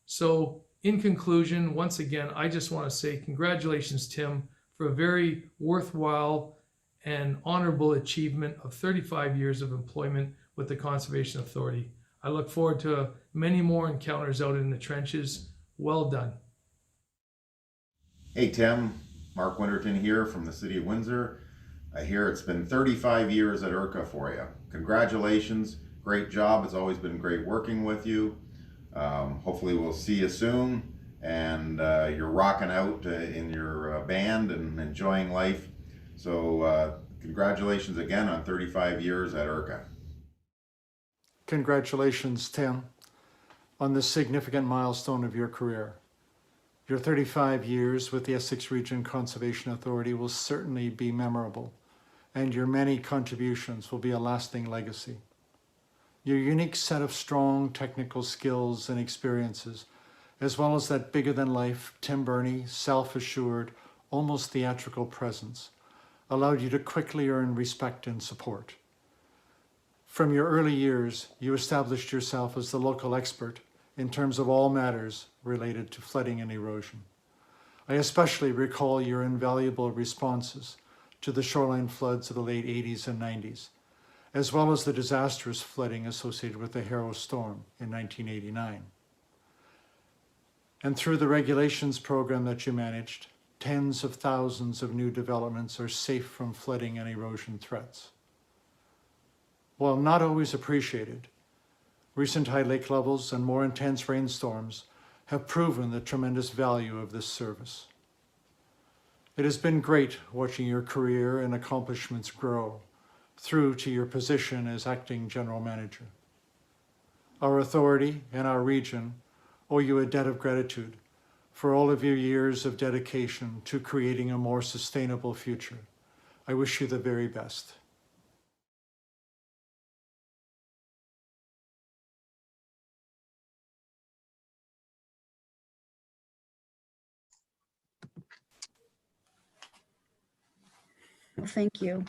So, in conclusion, once again, I just want to say congratulations, Tim, for a very worthwhile and honorable achievement of 35 years of employment with the Conservation Authority. I look forward to many more encounters out in the trenches. Well done. Hey Tim, Mark Winterton here from the city of Windsor. I hear it's been 35 years at ERCA for you. Congratulations, great job. It's always been great working with you. Hopefully we'll see you soon, and you're rocking out in your band and enjoying life. So congratulations again on 35 years at ERCA. Congratulations, Tim, on this significant milestone of your career. Your 35 years with the Essex Region Conservation Authority will certainly be memorable, and your many contributions will be a lasting legacy. Your unique set of strong technical skills and experiences, as well as that bigger-than-life, Tim Burney, self-assured, almost theatrical presence, allowed you to quickly earn respect and support. From your early years, you established yourself as the local expert in terms of all matters related to flooding and erosion. I especially recall your invaluable responses to the shoreline floods of the late 80s and 90s, as well as the disastrous flooding associated with the Harrow storm in 1989. And through the regulations program that you managed, tens of thousands of new developments are safe from flooding and erosion threats. While not always appreciated, recent high lake levels and more intense rainstorms have proven the tremendous value of this service. It has been great watching your career and accomplishments grow through to your position as acting general manager. Our authority and our region owe you a debt of gratitude for all of your years of dedication to creating a more sustainable future. I wish you the very best. Well, thank you.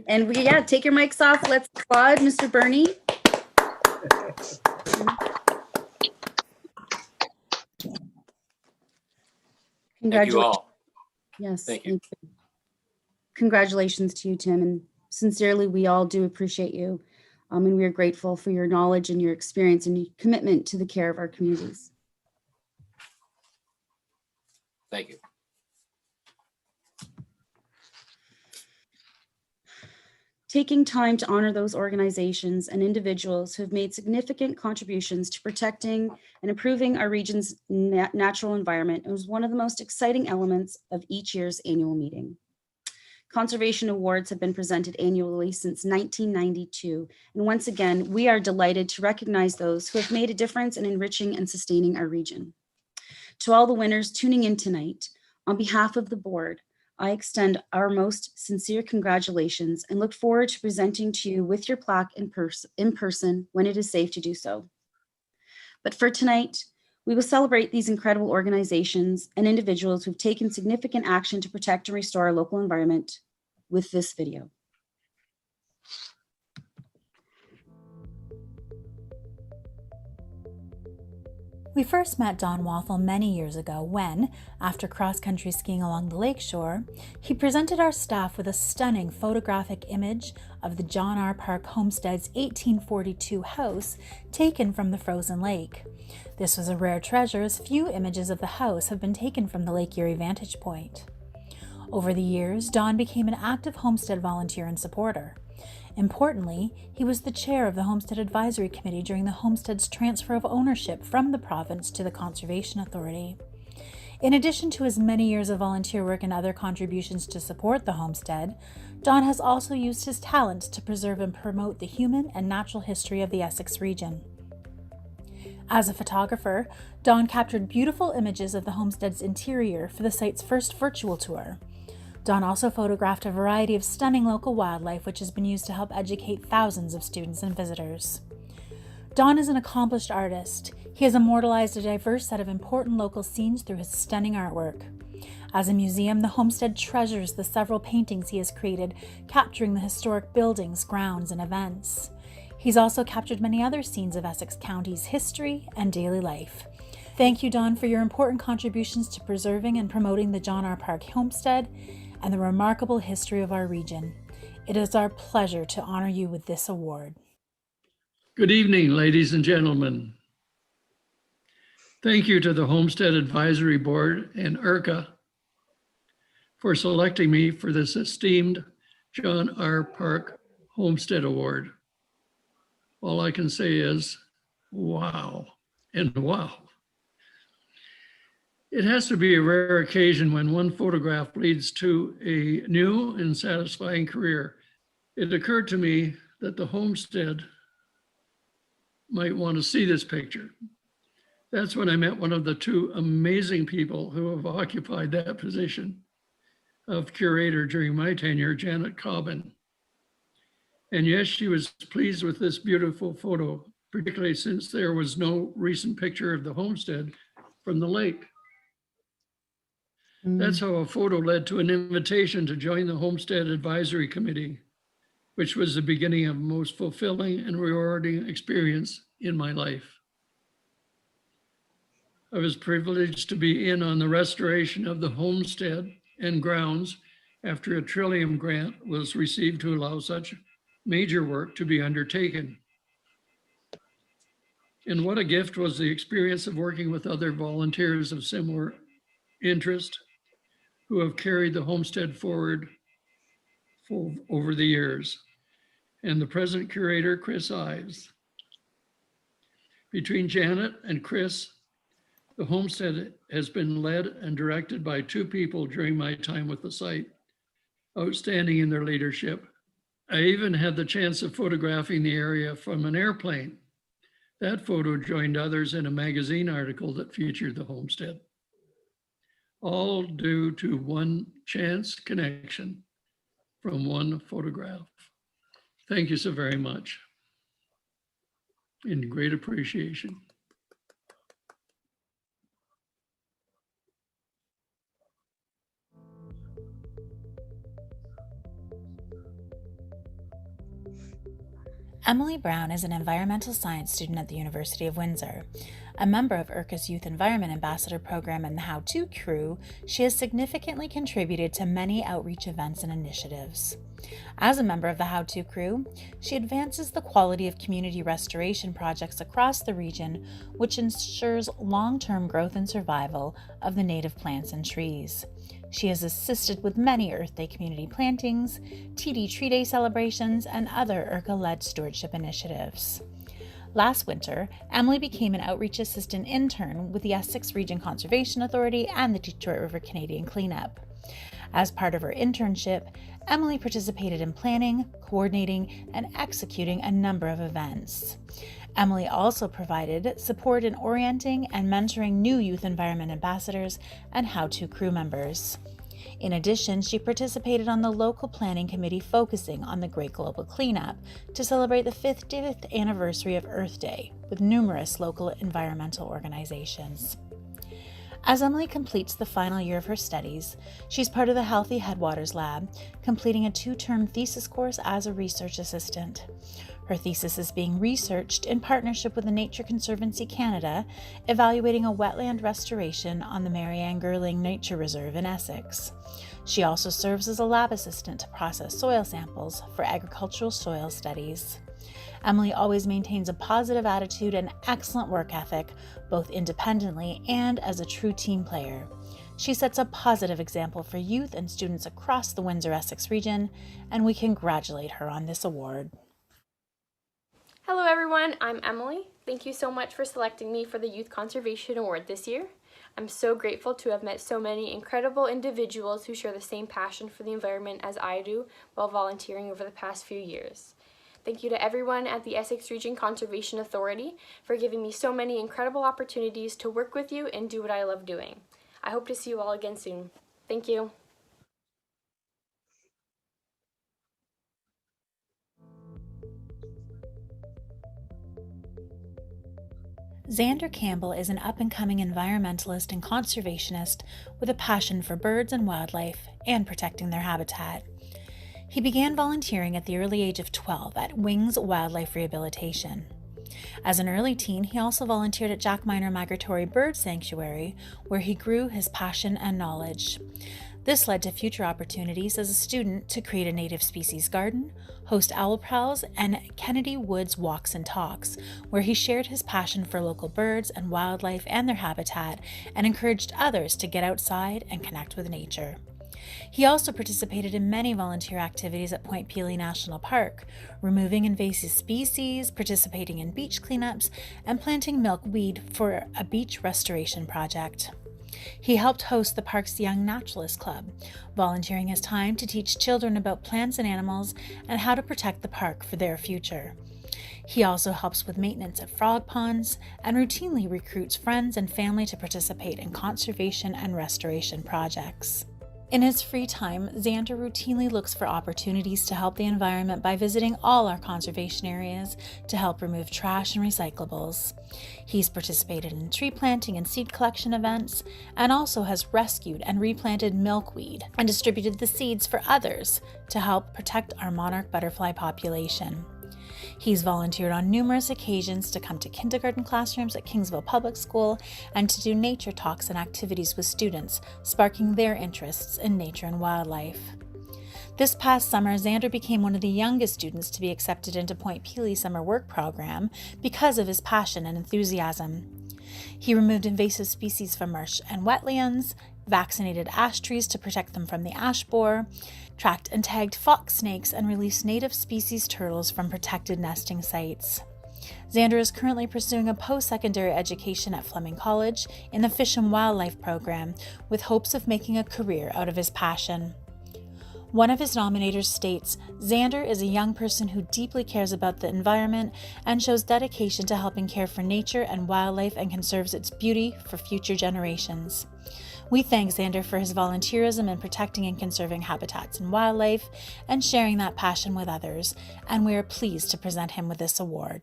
And take your mics off. Let's applaud Mr. Burney. Thank you all. Yes. Thank you. Congratulations to you, Tim. And sincerely, we all do appreciate you. And we are grateful for your knowledge and your experience and your commitment to the care of our communities. Thank you. Taking time to honor those organizations and individuals who have made significant contributions to protecting and improving our region's natural environment was one of the most exciting elements of each year's annual meeting. Conservation awards have been presented annually since 1992, and once again, we are delighted to recognize those who have made a difference in enriching and sustaining our region. To all the winners tuning in tonight, on behalf of the board, I extend our most sincere congratulations and look forward to presenting to you with your plaque in person when it is safe to do so. But for tonight, we will celebrate these incredible organizations and individuals who've taken significant action to protect and restore our local environment with this video. We first met Don Waffle many years ago when, after cross-country skiing along the lakeshore, he presented our staff with a stunning photographic image of the John R. Park Homestead's 1842 house taken from the frozen lake. This was a rare treasure as few images of the house have been taken from the Lake Erie vantage point. Over the years, Don became an active Homestead volunteer and supporter. Importantly, he was the chair of the Homestead Advisory Committee during the Homestead's transfer of ownership from the province to the Conservation Authority. In addition to his many years of volunteer work and other contributions to support the Homestead, Don has also used his talents to preserve and promote the human and natural history of the Essex region. As a photographer, Don captured beautiful images of the Homestead's interior for the site's first virtual tour. Don also photographed a variety of stunning local wildlife, which has been used to help educate thousands of students and visitors. Don is an accomplished artist. He has immortalized a diverse set of important local scenes through his stunning artwork. As a museum, the Homestead treasures the several paintings he has created, capturing the historic buildings, grounds, and events. He's also captured many other scenes of Essex County's history and daily life. Thank you, Don, for your important contributions to preserving and promoting the John R. Park Homestead and the remarkable history of our region. It is our pleasure to honor you with this award. Good evening, ladies and gentlemen. Thank you to the Homestead Advisory Board and ERCA for selecting me for this esteemed John R. Park Homestead Award. All I can say is, wow and wow. It has to be a rare occasion when one photograph leads to a new and satisfying career. It occurred to me that the Homestead might want to see this picture. That's when I met one of the two amazing people who have occupied that position of curator during my tenure, Janet Cobbin. And yes, she was pleased with this beautiful photo, particularly since there was no recent picture of the homestead from the lake. That's how a photo led to an invitation to join the Homestead Advisory Committee, which was the beginning of a most fulfilling and rewarding experience in my life. I was privileged to be in on the restoration of the homestead and grounds after a Trillium grant was received to allow such major work to be undertaken. And what a gift was the experience of working with other volunteers of similar interest who have carried the homestead forward over the years, and the present curator, Chris Ives. Between Janet and Chris, the homestead has been led and directed by two people during my time with the site, outstanding in their leadership. I even had the chance of photographing the area from an airplane. That photo joined others in a magazine article that featured the homestead, all due to one chance connection from one photograph. Thank you so very much. In great appreciation. Emily Brown is an environmental science student at the University of Windsor. A member of ERCA's Youth Environment Ambassador Program and the How To Crew, she has significantly contributed to many outreach events and initiatives. As a member of the How To Crew, she advances the quality of community restoration projects across the region, which ensures long-term growth and survival of the native plants and trees. She has assisted with many Earth Day community plantings, TD Tree Day celebrations, and other ERCA-led stewardship initiatives. Last winter, Emily became an outreach assistant intern with the Essex Region Conservation Authority and the Detroit River Canadian Cleanup. As part of her internship, Emily participated in planning, coordinating, and executing a number of events. Emily also provided support in orienting and mentoring new youth environment ambassadors and How To crew members. In addition, she participated on the local planning committee focusing on the Great Global Cleanup to celebrate the 50th anniversary of Earth Day with numerous local environmental organizations. As Emily completes the final year of her studies, she's part of the Healthy Headwaters Lab, completing a 2-term thesis course as a research assistant. Her thesis is being researched in partnership with the Nature Conservancy Canada, evaluating a wetland restoration on the Marianne Girling Nature Reserve in Essex. She also serves as a lab assistant to process soil samples for agricultural soil studies. Emily always maintains a positive attitude and excellent work ethic, both independently and as a true team player. She sets a positive example for youth and students across the Windsor-Essex region, and we congratulate her on this award. Hello everyone, I'm Emily. Thank you so much for selecting me for the Youth Conservation Award this year. I'm so grateful to have met so many incredible individuals who share the same passion for the environment as I do while volunteering over the past few years. Thank you to everyone at the Essex Region Conservation Authority for giving me so many incredible opportunities to work with you and do what I love doing. I hope to see you all again soon. Thank you. Xander Campbell is an up-and-coming environmentalist and conservationist with a passion for birds and wildlife and protecting their habitat. He began volunteering at the early age of 12 at Wings Wildlife Rehabilitation. As an early teen, he also volunteered at Jack Miner Migratory Bird Sanctuary, where he grew his passion and knowledge. This led to future opportunities as a student to create a native species garden, host owl prowls, and Kennedy Woods Walks and Talks, where he shared his passion for local birds and wildlife and their habitat and encouraged others to get outside and connect with nature. He also participated in many volunteer activities at Point Pelee National Park, removing invasive species, participating in beach cleanups, and planting milkweed for a beach restoration project. He helped host the park's Young Naturalist Club, volunteering his time to teach children about plants and animals and how to protect the park for their future. He also helps with maintenance at frog ponds and routinely recruits friends and family to participate in conservation and restoration projects. In his free time, Xander routinely looks for opportunities to help the environment by visiting all our conservation areas to help remove trash and recyclables. He's participated in tree planting and seed collection events, and also has rescued and replanted milkweed and distributed the seeds for others to help protect our monarch butterfly population. He's volunteered on numerous occasions to come to kindergarten classrooms at Kingsville Public School and to do nature talks and activities with students, sparking their interests in nature and wildlife. This past summer, Xander became one of the youngest students to be accepted into Point Pelee Summer Work Program because of his passion and enthusiasm. He removed invasive species from marsh and wetlands, vaccinated ash trees to protect them from the ash borer, tracked and tagged fox snakes, and released native species turtles from protected nesting sites. Xander is currently pursuing a post-secondary education at Fleming College in the Fish and Wildlife program with hopes of making a career out of his passion. One of his nominators states, "Xander is a young person who deeply cares about the environment and shows dedication to helping care for nature and wildlife and conserves its beauty for future generations." We thank Xander for his volunteerism in protecting and conserving habitats and wildlife and sharing that passion with others, and we are pleased to present him with this award.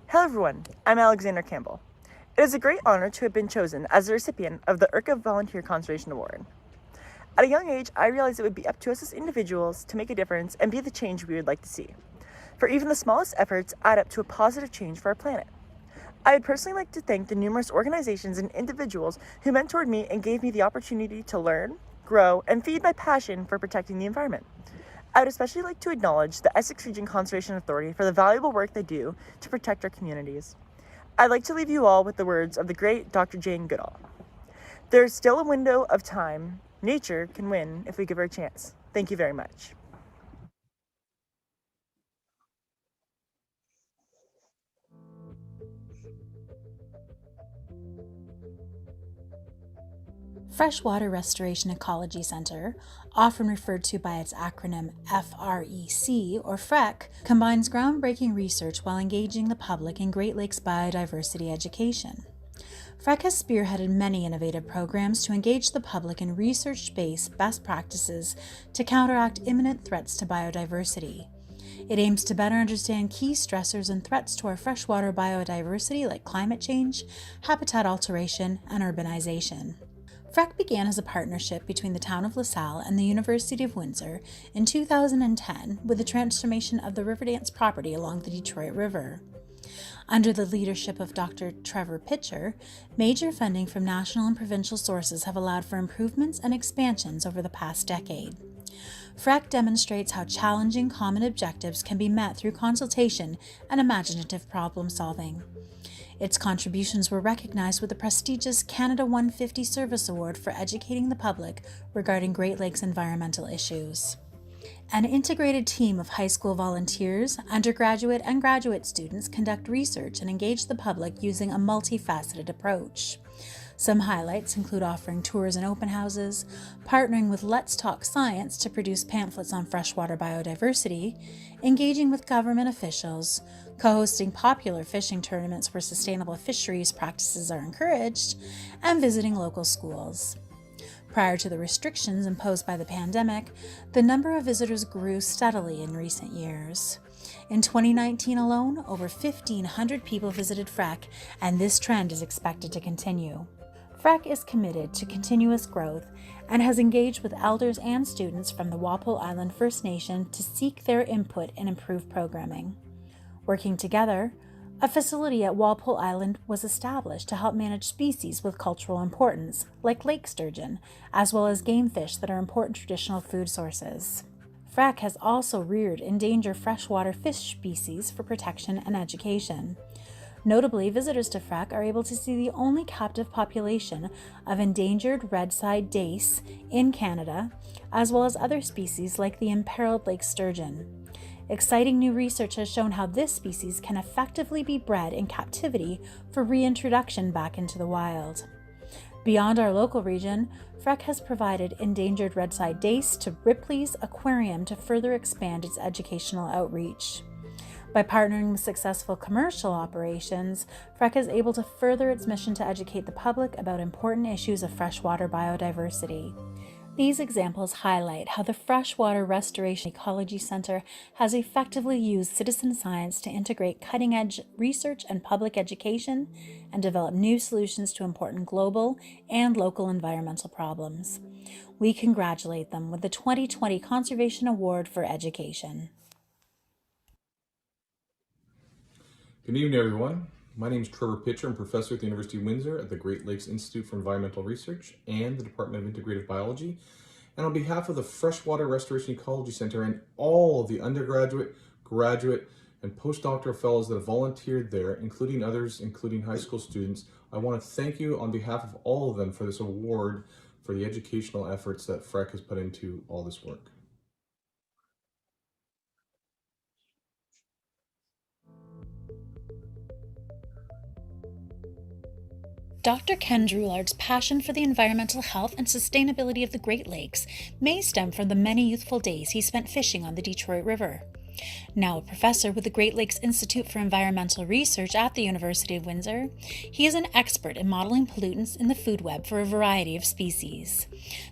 Hello everyone, I'm Alexander Campbell. It is a great honor to have been chosen as the recipient of the ERCA Volunteer Conservation Award. At a young age, I realized it would be up to us as individuals to make a difference and be the change we would like to see. For even the smallest efforts add up to a positive change for our planet. I would personally like to thank the numerous organizations and individuals who mentored me and gave me the opportunity to learn, grow, and feed my passion for protecting the environment. I would especially like to acknowledge the Essex Region Conservation Authority for the valuable work they do to protect our communities. I'd like to leave you all with the words of the great Dr. Jane Goodall. There is still a window of time. Nature can win if we give her a chance. Thank you very much. Freshwater Restoration Ecology Center, often referred to by its acronym FREC or Frack, combines groundbreaking research while engaging the public in Great Lakes biodiversity education. Frack has spearheaded many innovative programs to engage the public in research-based best practices to counteract imminent threats to biodiversity. It aims to better understand key stressors and threats to our freshwater biodiversity like climate change, habitat alteration, and urbanization. Frack began as a partnership between the town of LaSalle and the University of Windsor in 2010 with the transformation of the Riverdance property along the Detroit River. Under the leadership of Dr. Trevor Pitcher, major funding from national and provincial sources have allowed for improvements and expansions over the past decade. Frack demonstrates how challenging common objectives can be met through consultation and imaginative problem solving. Its contributions were recognized with the prestigious Canada 150 Service Award for educating the public regarding Great Lakes environmental issues. An integrated team of high school volunteers, undergraduate and graduate students conduct research and engage the public using a multifaceted approach. Some highlights include offering tours and open houses, partnering with Let's Talk Science to produce pamphlets on freshwater biodiversity, engaging with government officials, co-hosting popular fishing tournaments where sustainable fisheries practices are encouraged, and visiting local schools. Prior to the restrictions imposed by the pandemic, the number of visitors grew steadily in recent years. In 2019 alone, over 1,500 people visited Frack, and this trend is expected to continue. Frack is committed to continuous growth and has engaged with elders and students from the Walpole Island First Nation to seek their input and improve programming. Working together, a facility at Walpole Island was established to help manage species with cultural importance, like lake sturgeon, as well as game fish that are important traditional food sources. Frack has also reared endangered freshwater fish species for protection and education. Notably, visitors to Frack are able to see the only captive population of endangered red-side dace in Canada, as well as other species like the imperiled lake sturgeon. Exciting new research has shown how this species can effectively be bred in captivity for reintroduction back into the wild. Beyond our local region, Frack has provided endangered red-side dace to Ripley's Aquarium to further expand its educational outreach. By partnering with successful commercial operations, Frack is able to further its mission to educate the public about important issues of freshwater biodiversity. These examples highlight how the Freshwater Restoration Ecology Center has effectively used citizen science to integrate cutting-edge research and public education and develop new solutions to important global and local environmental problems. We congratulate them with the 2020 Conservation Award for Education. Good evening, everyone. My name is Trevor Pitcher. I'm professor at the University of Windsor at the Great Lakes Institute for Environmental Research and the Department of Integrative Biology. And on behalf of the Freshwater Restoration Ecology Center and all of the undergraduate, graduate, and postdoctoral fellows that have volunteered there, including others, including high school students, I want to thank you on behalf of all of them for this award for the educational efforts that Frack has put into all this work. Dr. Ken Droulard's passion for the environmental health and sustainability of the Great Lakes may stem from the many youthful days he spent fishing on the Detroit River. Now a professor with the Great Lakes Institute for Environmental Research at the University of Windsor, he is an expert in modeling pollutants in the food web for a variety of species.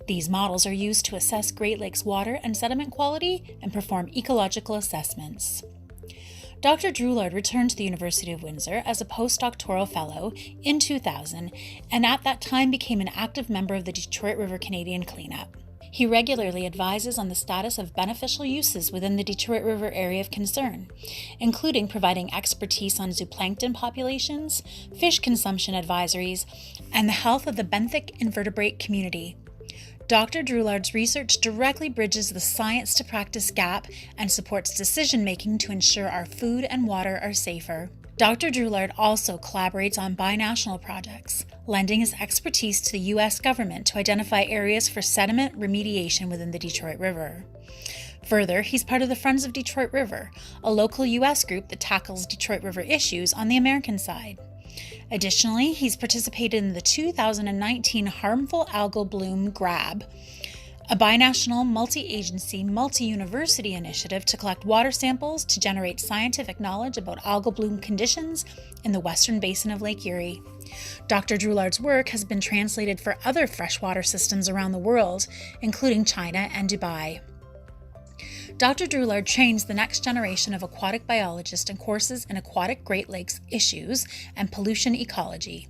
These models are used to assess Great Lakes water and sediment quality and perform ecological assessments. Dr. Drouillard returned to the University of Windsor as a postdoctoral fellow in 2000 and at that time became an active member of the Detroit River Canadian Cleanup. He regularly advises on the status of beneficial uses within the Detroit River area of concern, including providing expertise on zooplankton populations, fish consumption advisories, and the health of the benthic invertebrate community. Dr. Drouillard's research directly bridges the science to practice gap and supports decision-making to ensure our food and water are safer. Dr. Drouillard also collaborates on binational projects, lending his expertise to the U.S. government to identify areas for sediment remediation within the Detroit River. Further, he's part of the Friends of Detroit River, a local U.S. group that tackles Detroit River issues on the American side. Additionally, he's participated in the 2019 Harmful Algal Bloom GRAB, a binational, multi-agency, multi-university initiative to collect water samples to generate scientific knowledge about algal bloom conditions in the western basin of Lake Erie. Dr. Drouillard's work has been translated for other freshwater systems around the world, including China and Dubai. Dr. Drouillard trains the next generation of aquatic biologists in courses in aquatic Great Lakes issues and pollution ecology.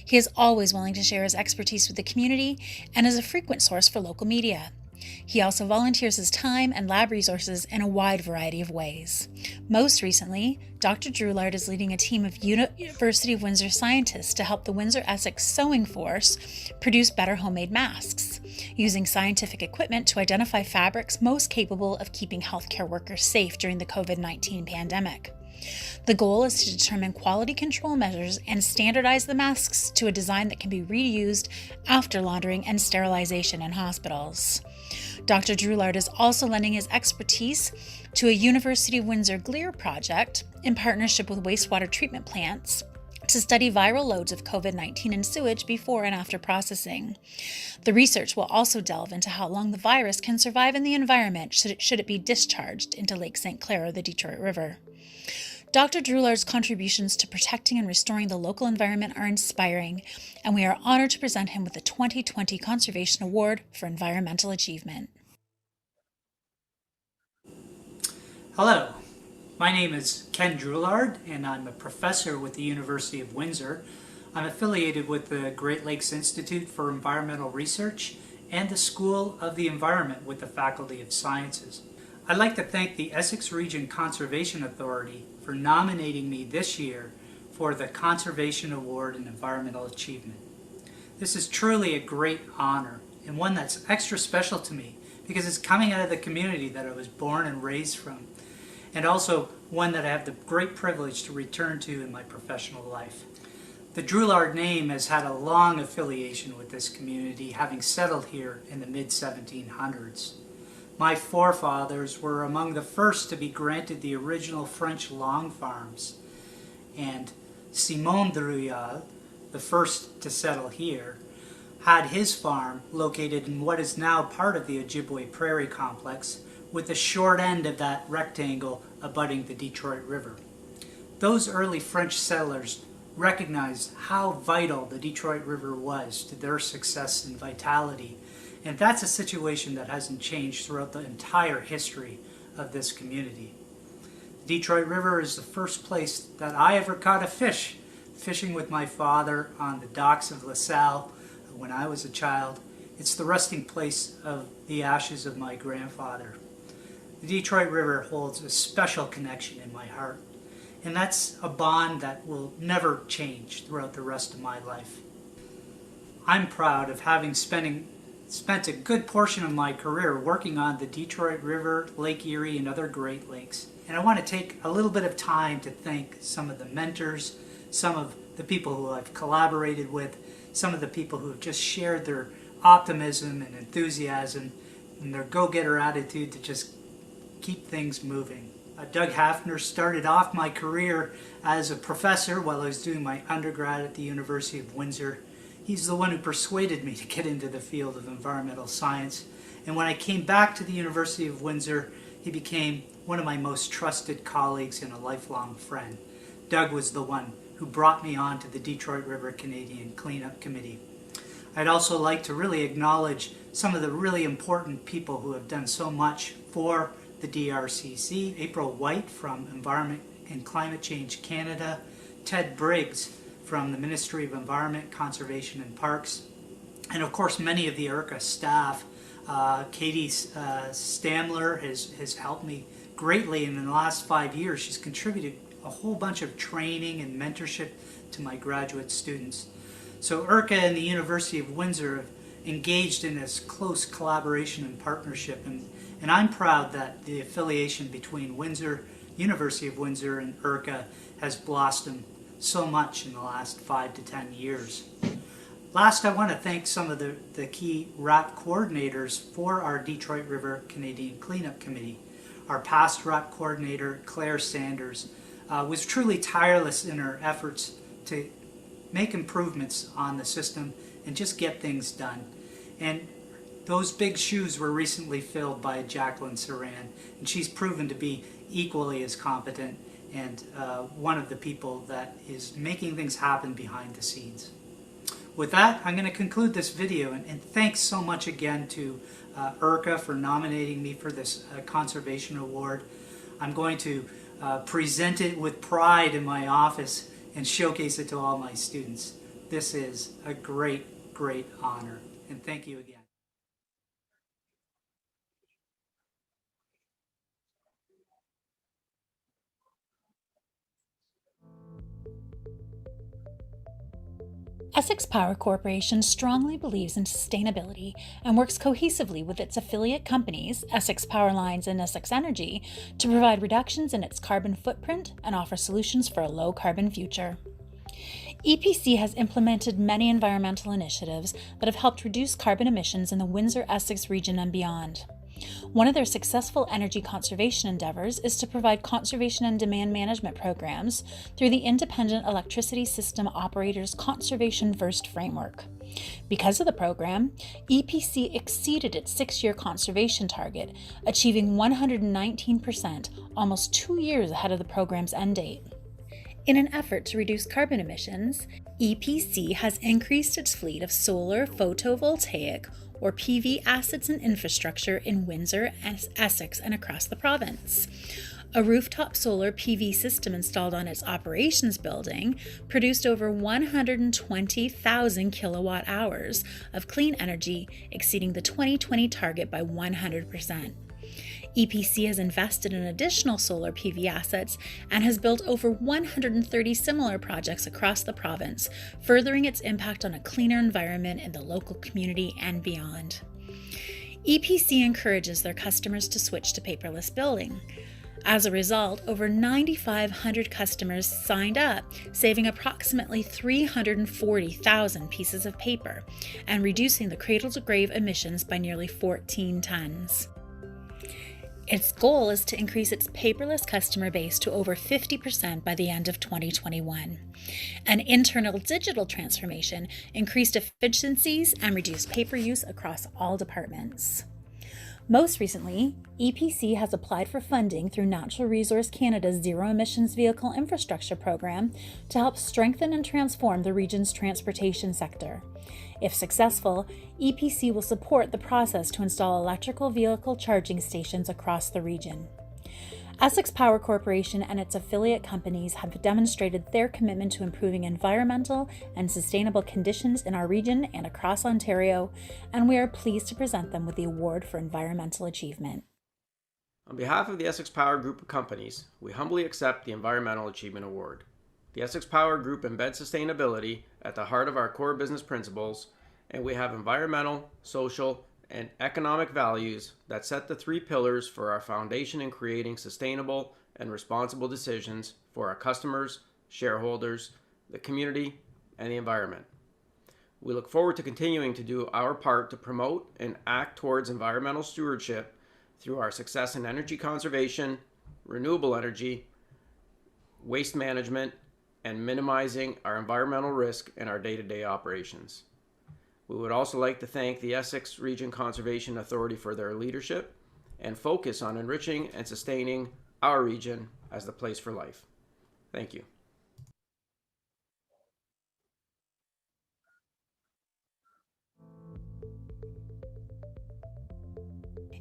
He is always willing to share his expertise with the community and is a frequent source for local media. He also volunteers his time and lab resources in a wide variety of ways. Most recently, Dr. Drouillard is leading a team of University of Windsor scientists to help the Windsor-Essex Sewing Force produce better homemade masks, using scientific equipment to identify fabrics most capable of keeping healthcare workers safe during the COVID-19 pandemic. The goal is to determine quality control measures and standardize the masks to a design that can be reused after laundering and sterilization in hospitals. Dr. Drouillard is also lending his expertise to a University of Windsor GLEAR project in partnership with wastewater treatment plants to study viral loads of COVID-19 in sewage before and after processing. The research will also delve into how long the virus can survive in the environment should it be discharged into Lake St. Clair or the Detroit River. Dr. Drouillard's contributions to protecting and restoring the local environment are inspiring, and we are honored to present him with the 2020 Conservation Award for Environmental Achievement. Hello, my name is Ken Drouillard, and I'm a professor with the University of Windsor. I'm affiliated with the Great Lakes Institute for Environmental Research and the School of the Environment with the Faculty of Sciences. I'd like to thank the Essex Region Conservation Authority for nominating me this year for the Conservation Award in Environmental Achievement. This is truly a great honor and one that's extra special to me because it's coming out of the community that I was born and raised from, and also one that I have the great privilege to return to in my professional life. The Drouillard name has had a long affiliation with this community, having settled here in the mid-1700s. My forefathers were among the first to be granted the original French long farms, and Simon Drouillard, the first to settle here, had his farm located in what is now part of the Ojibwe Prairie Complex, with the short end of that rectangle abutting the Detroit River. Those early French settlers recognized how vital the Detroit River was to their success and vitality, and that's a situation that hasn't changed throughout the entire history of this community. The Detroit River is the first place that I ever caught a fish, fishing with my father on the docks of LaSalle when I was a child. It's the resting place of the ashes of my grandfather. The Detroit River holds a special connection in my heart, And that's a bond that will never change throughout the rest of my life. I'm proud of having spent a good portion of my career working on the Detroit River, Lake Erie, and other Great Lakes. And I want to take a little bit of time to thank some of the mentors, some of the people who I've collaborated with, some of the people who have just shared their optimism and enthusiasm and their go-getter attitude to just keep things moving. Doug Hafner started off my career as a professor while I was doing my undergrad at the University of Windsor. He's the one who persuaded me to get into the field of environmental science. And when I came back to the University of Windsor, he became one of my most trusted colleagues and a lifelong friend. Doug was the one who brought me on to the Detroit River Canadian Cleanup Committee. I'd also like to really acknowledge some of the really important people who have done so much for the DRCC. April White from Environment and Climate Change Canada, Ted Briggs from the Ministry of Environment, Conservation and Parks, and of course many of the ERCA staff. Katie Stamler has helped me greatly, and in the last 5 years she's contributed a whole bunch of training and mentorship to my graduate students. So ERCA and the University of Windsor have engaged in this close collaboration and partnership, and I'm proud that the affiliation between Windsor, University of Windsor, and ERCA has blossomed so much in the last 5 to 10 years. Last, I want to thank some of the key RAP coordinators for our Detroit River Canadian Cleanup Committee. Our past RAP coordinator, Claire Sanders, was truly tireless in her efforts to make improvements on the system and just get things done. And those big shoes were recently filled by Jacqueline Saran, and she's proven to be equally as competent and one of the people that is making things happen behind the scenes. With that, I'm going to conclude this video, and thanks so much again to ERCA for nominating me for this Conservation Award. I'm going to present it with pride in my office and showcase it to all my students. This is a great, great honor, and thank you again. Essex Power Corporation strongly believes in sustainability and works cohesively with its affiliate companies, Essex Power Lines and Essex Energy, to provide reductions in its carbon footprint and offer solutions for a low-carbon future. EPC has implemented many environmental initiatives that have helped reduce carbon emissions in the Windsor-Essex region and beyond. One of their successful energy conservation endeavors is to provide conservation and demand management programs through the Independent Electricity System Operators Conservation First framework. Because of the program, EPC exceeded its 6-year conservation target, achieving 119%, almost 2 years ahead of the program's end date. In an effort to reduce carbon emissions, EPC has increased its fleet of solar photovoltaic or PV assets and infrastructure in Windsor, Essex, and across the province. A rooftop solar PV system installed on its operations building produced over 120,000 kilowatt hours of clean energy, exceeding the 2020 target by 100%. EPC has invested in additional solar PV assets and has built over 130 similar projects across the province, furthering its impact on a cleaner environment in the local community and beyond. EPC encourages their customers to switch to paperless billing. As a result, over 9,500 customers signed up, saving approximately 340,000 pieces of paper and reducing the cradle-to-grave emissions by nearly 14 tons. Its goal is to increase its paperless customer base to over 50% by the end of 2021. An internal digital transformation increased efficiencies and reduced paper use across all departments. Most recently, EPC has applied for funding through Natural Resource Canada's Zero Emissions Vehicle Infrastructure Program to help strengthen and transform the region's transportation sector. If successful, EPC will support the process to install electrical vehicle charging stations across the region. Essex Power Corporation and its affiliate companies have demonstrated their commitment to improving environmental and sustainable conditions in our region and across Ontario, and we are pleased to present them with the Award for Environmental Achievement. On behalf of the Essex Power Group of companies, we humbly accept the Environmental Achievement Award. The Essex Power Group embeds sustainability at the heart of our core business principles, and we have environmental, social, and economic values that set the three pillars for our foundation in creating sustainable and responsible decisions for our customers, shareholders, the community, and the environment. We look forward to continuing to do our part to promote and act towards environmental stewardship through our success in energy conservation, renewable energy, waste management, and minimizing our environmental risk in our day-to-day operations. We would also like to thank the Essex Region Conservation Authority for their leadership and focus on enriching and sustaining our region as the place for life. Thank you.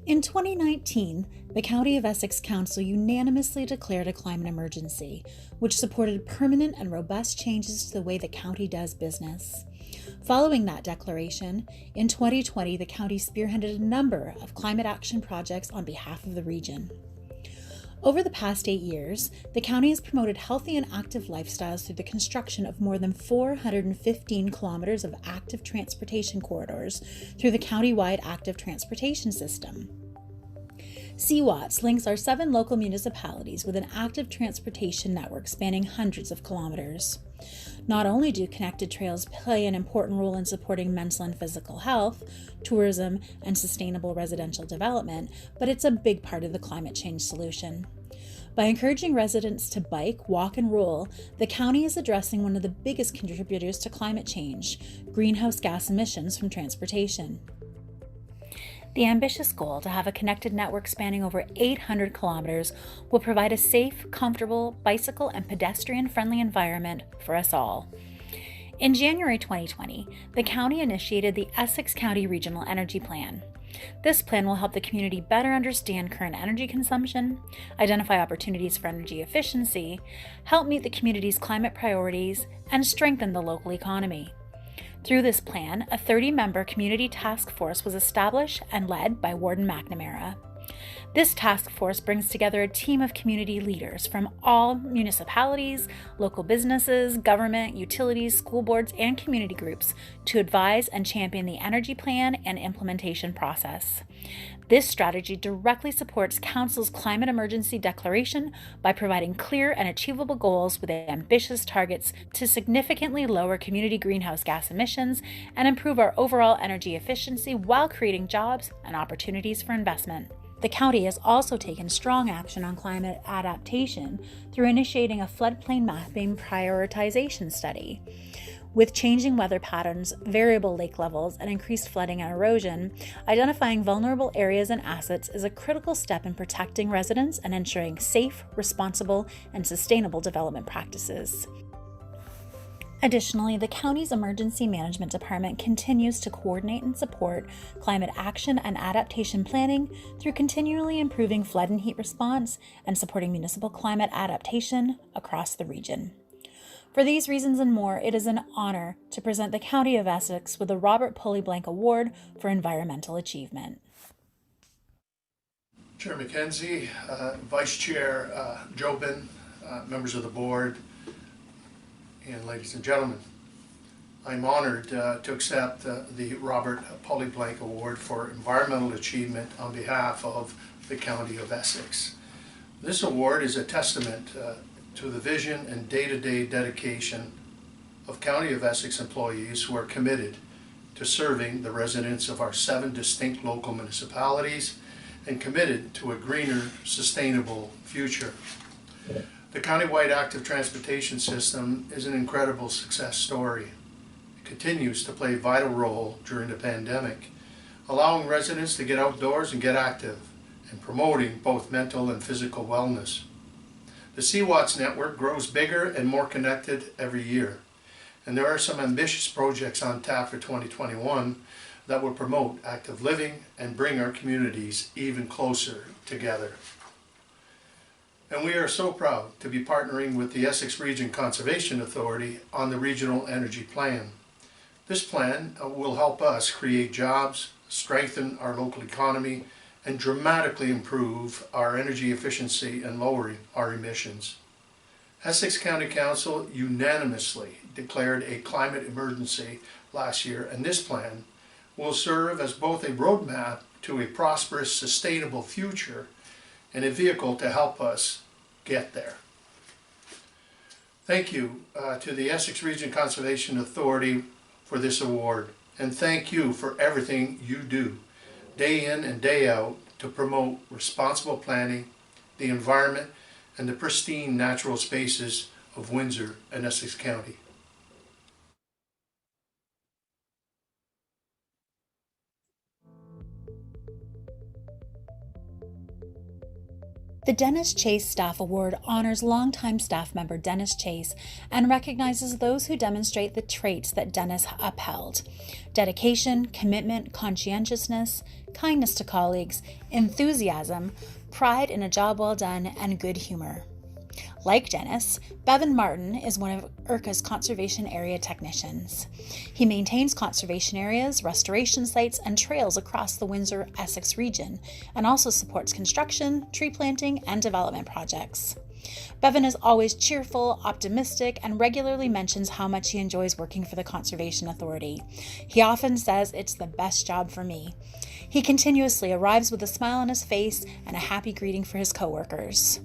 In 2019, the County of Essex Council unanimously declared a climate emergency, which supported permanent and robust changes to the way the county does business. Following that declaration, in 2020, the county spearheaded a number of climate action projects on behalf of the region. Over the past 8 years, the county has promoted healthy and active lifestyles through the construction of more than 415 kilometers of active transportation corridors through the county-wide active transportation system. CWATS links our 7 local municipalities with an active transportation network spanning hundreds of kilometers. Not only do connected trails play an important role in supporting mental and physical health, tourism, and sustainable residential development, but it's a big part of the climate change solution. By encouraging residents to bike, walk, and roll, the county is addressing one of the biggest contributors to climate change, greenhouse gas emissions from transportation. The ambitious goal to have a connected network spanning over 800 kilometers will provide a safe, comfortable, bicycle and pedestrian-friendly environment for us all. In January 2020, the county initiated the Essex County Regional Energy Plan. This plan will help the community better understand current energy consumption, identify opportunities for energy efficiency, help meet the community's climate priorities, and strengthen the local economy. Through this plan, a 30-member community task force was established and led by Warden McNamara. This task force brings together a team of community leaders from all municipalities, local businesses, government, utilities, school boards, and community groups to advise and champion the energy plan and implementation process. This strategy directly supports Council's climate emergency declaration by providing clear and achievable goals with ambitious targets to significantly lower community greenhouse gas emissions and improve our overall energy efficiency while creating jobs and opportunities for investment. The county has also taken strong action on climate adaptation through initiating a floodplain mapping prioritization study. With changing weather patterns, variable lake levels, and increased flooding and erosion, identifying vulnerable areas and assets is a critical step in protecting residents and ensuring safe, responsible, and sustainable development practices. Additionally, the county's Emergency Management Department continues to coordinate and support climate action and adaptation planning through continually improving flood and heat response and supporting municipal climate adaptation across the region. For these reasons and more, it is an honor to present the County of Essex with the Robert LeBlanc Award for Environmental Achievement. Chair McKenzie, Vice Chair Jobin, members of the board, and ladies and gentlemen, I'm honored to accept the Robert LeBlanc Award for Environmental Achievement on behalf of the County of Essex. This award is a testament to the vision and day-to-day dedication of County of Essex employees who are committed to serving the residents of our 7 distinct local municipalities and committed to a greener, sustainable future. The countywide active transportation system is an incredible success story. It continues to play a vital role during the pandemic, allowing residents to get outdoors and get active, and promoting both mental and physical wellness. The CWATS network grows bigger and more connected every year, and there are some ambitious projects on tap for 2021 that will promote active living and bring our communities even closer together. And we are so proud to be partnering with the Essex Region Conservation Authority on the Regional Energy Plan. This plan will help us create jobs, strengthen our local economy, and dramatically improve our energy efficiency and lowering our emissions. Essex County Council unanimously declared a climate emergency last year, and this plan will serve as both a roadmap to a prosperous, sustainable future and a vehicle to help us get there. Thank you to the Essex Region Conservation Authority for this award, and thank you for everything you do, day in and day out, to promote responsible planning, the environment, and the pristine natural spaces of Windsor and Essex County. The Dennis Chase Staff Award honors longtime staff member Dennis Chase and recognizes those who demonstrate the traits that Dennis upheld: dedication, commitment, conscientiousness, kindness to colleagues, enthusiasm, pride in a job well done, and good humor. Like Dennis, Bevan Martin is one of ERCA's conservation area technicians. He maintains conservation areas, restoration sites, and trails across the Windsor-Essex region, and also supports construction, tree planting, and development projects. Bevan is always cheerful, optimistic, and regularly mentions how much he enjoys working for the Conservation Authority. He often says, "It's the best job for me." He continuously arrives with a smile on his face and a happy greeting for his coworkers.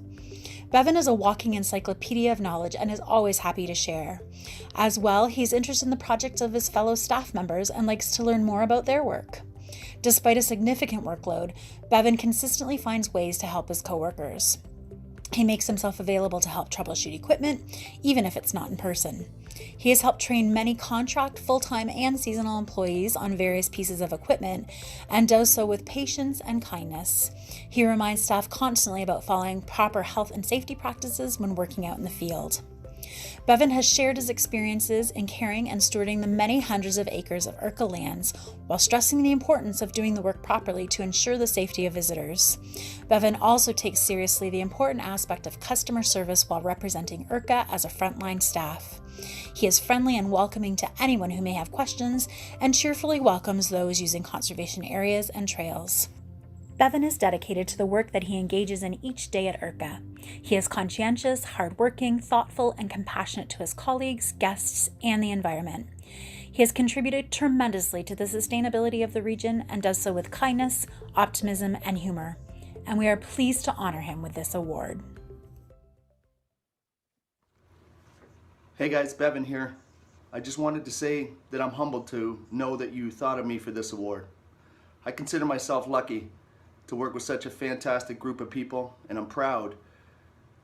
Bevan is a walking encyclopedia of knowledge and is always happy to share. As well, he's interested in the projects of his fellow staff members and likes to learn more about their work. Despite a significant workload, Bevan consistently finds ways to help his coworkers. He makes himself available to help troubleshoot equipment, even if it's not in person. He has helped train many contract, full-time, and seasonal employees on various pieces of equipment and does so with patience and kindness. He reminds staff constantly about following proper health and safety practices when working out in the field. Bevan has shared his experiences in caring and stewarding the many hundreds of acres of ERCA lands while stressing the importance of doing the work properly to ensure the safety of visitors. Bevan also takes seriously the important aspect of customer service while representing ERCA as a frontline staff. He is friendly and welcoming to anyone who may have questions and cheerfully welcomes those using conservation areas and trails. Bevan is dedicated to the work that he engages in each day at ERCA. He is conscientious, hardworking, thoughtful, and compassionate to his colleagues, guests, and the environment. He has contributed tremendously to the sustainability of the region and does so with kindness, optimism, and humor. And we are pleased to honor him with this award. Hey guys, Bevan here. I just wanted to say that I'm humbled to know that you thought of me for this award. I consider myself lucky to work with such a fantastic group of people, and I'm proud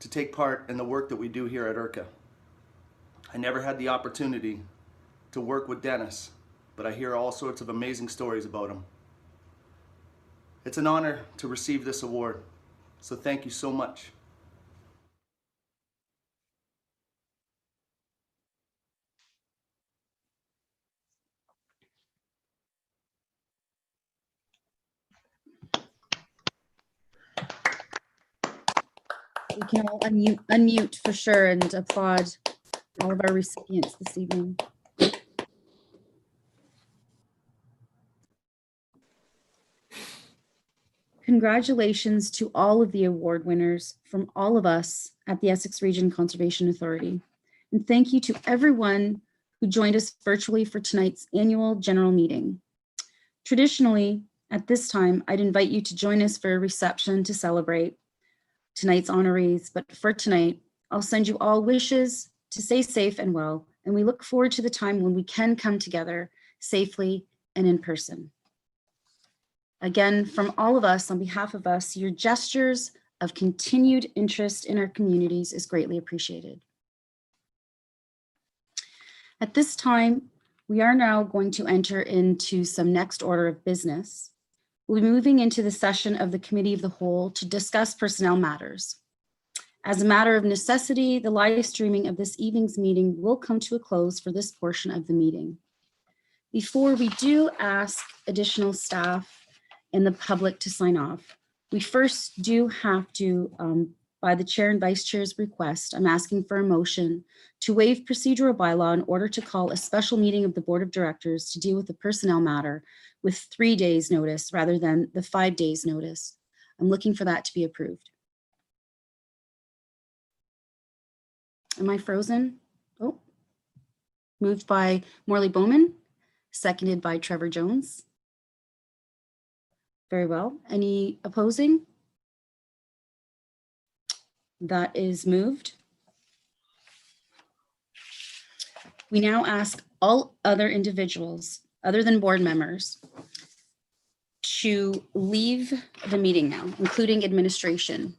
to take part in the work that we do here at ERCA. I never had the opportunity to work with Dennis, but I hear all sorts of amazing stories about him. It's an honor to receive this award, so thank you so much. We can all unmute for sure and applaud all of our recipients this evening. Congratulations to all of the award winners from all of us at the Essex Region Conservation Authority. And thank you to everyone who joined us virtually for tonight's annual general meeting. Traditionally, at this time, I'd invite you to join us for a reception to celebrate tonight's honorees, but for tonight, I'll send you all wishes to stay safe and well, and we look forward to the time when we can come together safely and in person. Again, from all of us, on behalf of us, your gestures of continued interest in our communities is greatly appreciated. At this time, we are now going to enter into some next order of business. We'll be moving into the session of the Committee of the Whole to discuss personnel matters. As a matter of necessity, the live streaming of this evening's meeting will come to a close for this portion of the meeting. Before we do ask additional staff and the public to sign off, we first do have to by the chair and vice chair's request, I'm asking for a motion to waive procedural bylaw in order to call a special meeting of the Board of Directors to deal with a personnel matter with 3 days notice rather than the 5 days notice. I'm looking for that to be approved. Am I frozen? Oh, moved by Morley Bowman, seconded by Trevor Jones. Very well. Any opposing? That is moved. We now ask all other individuals, other than board members, to leave the meeting now, including administration.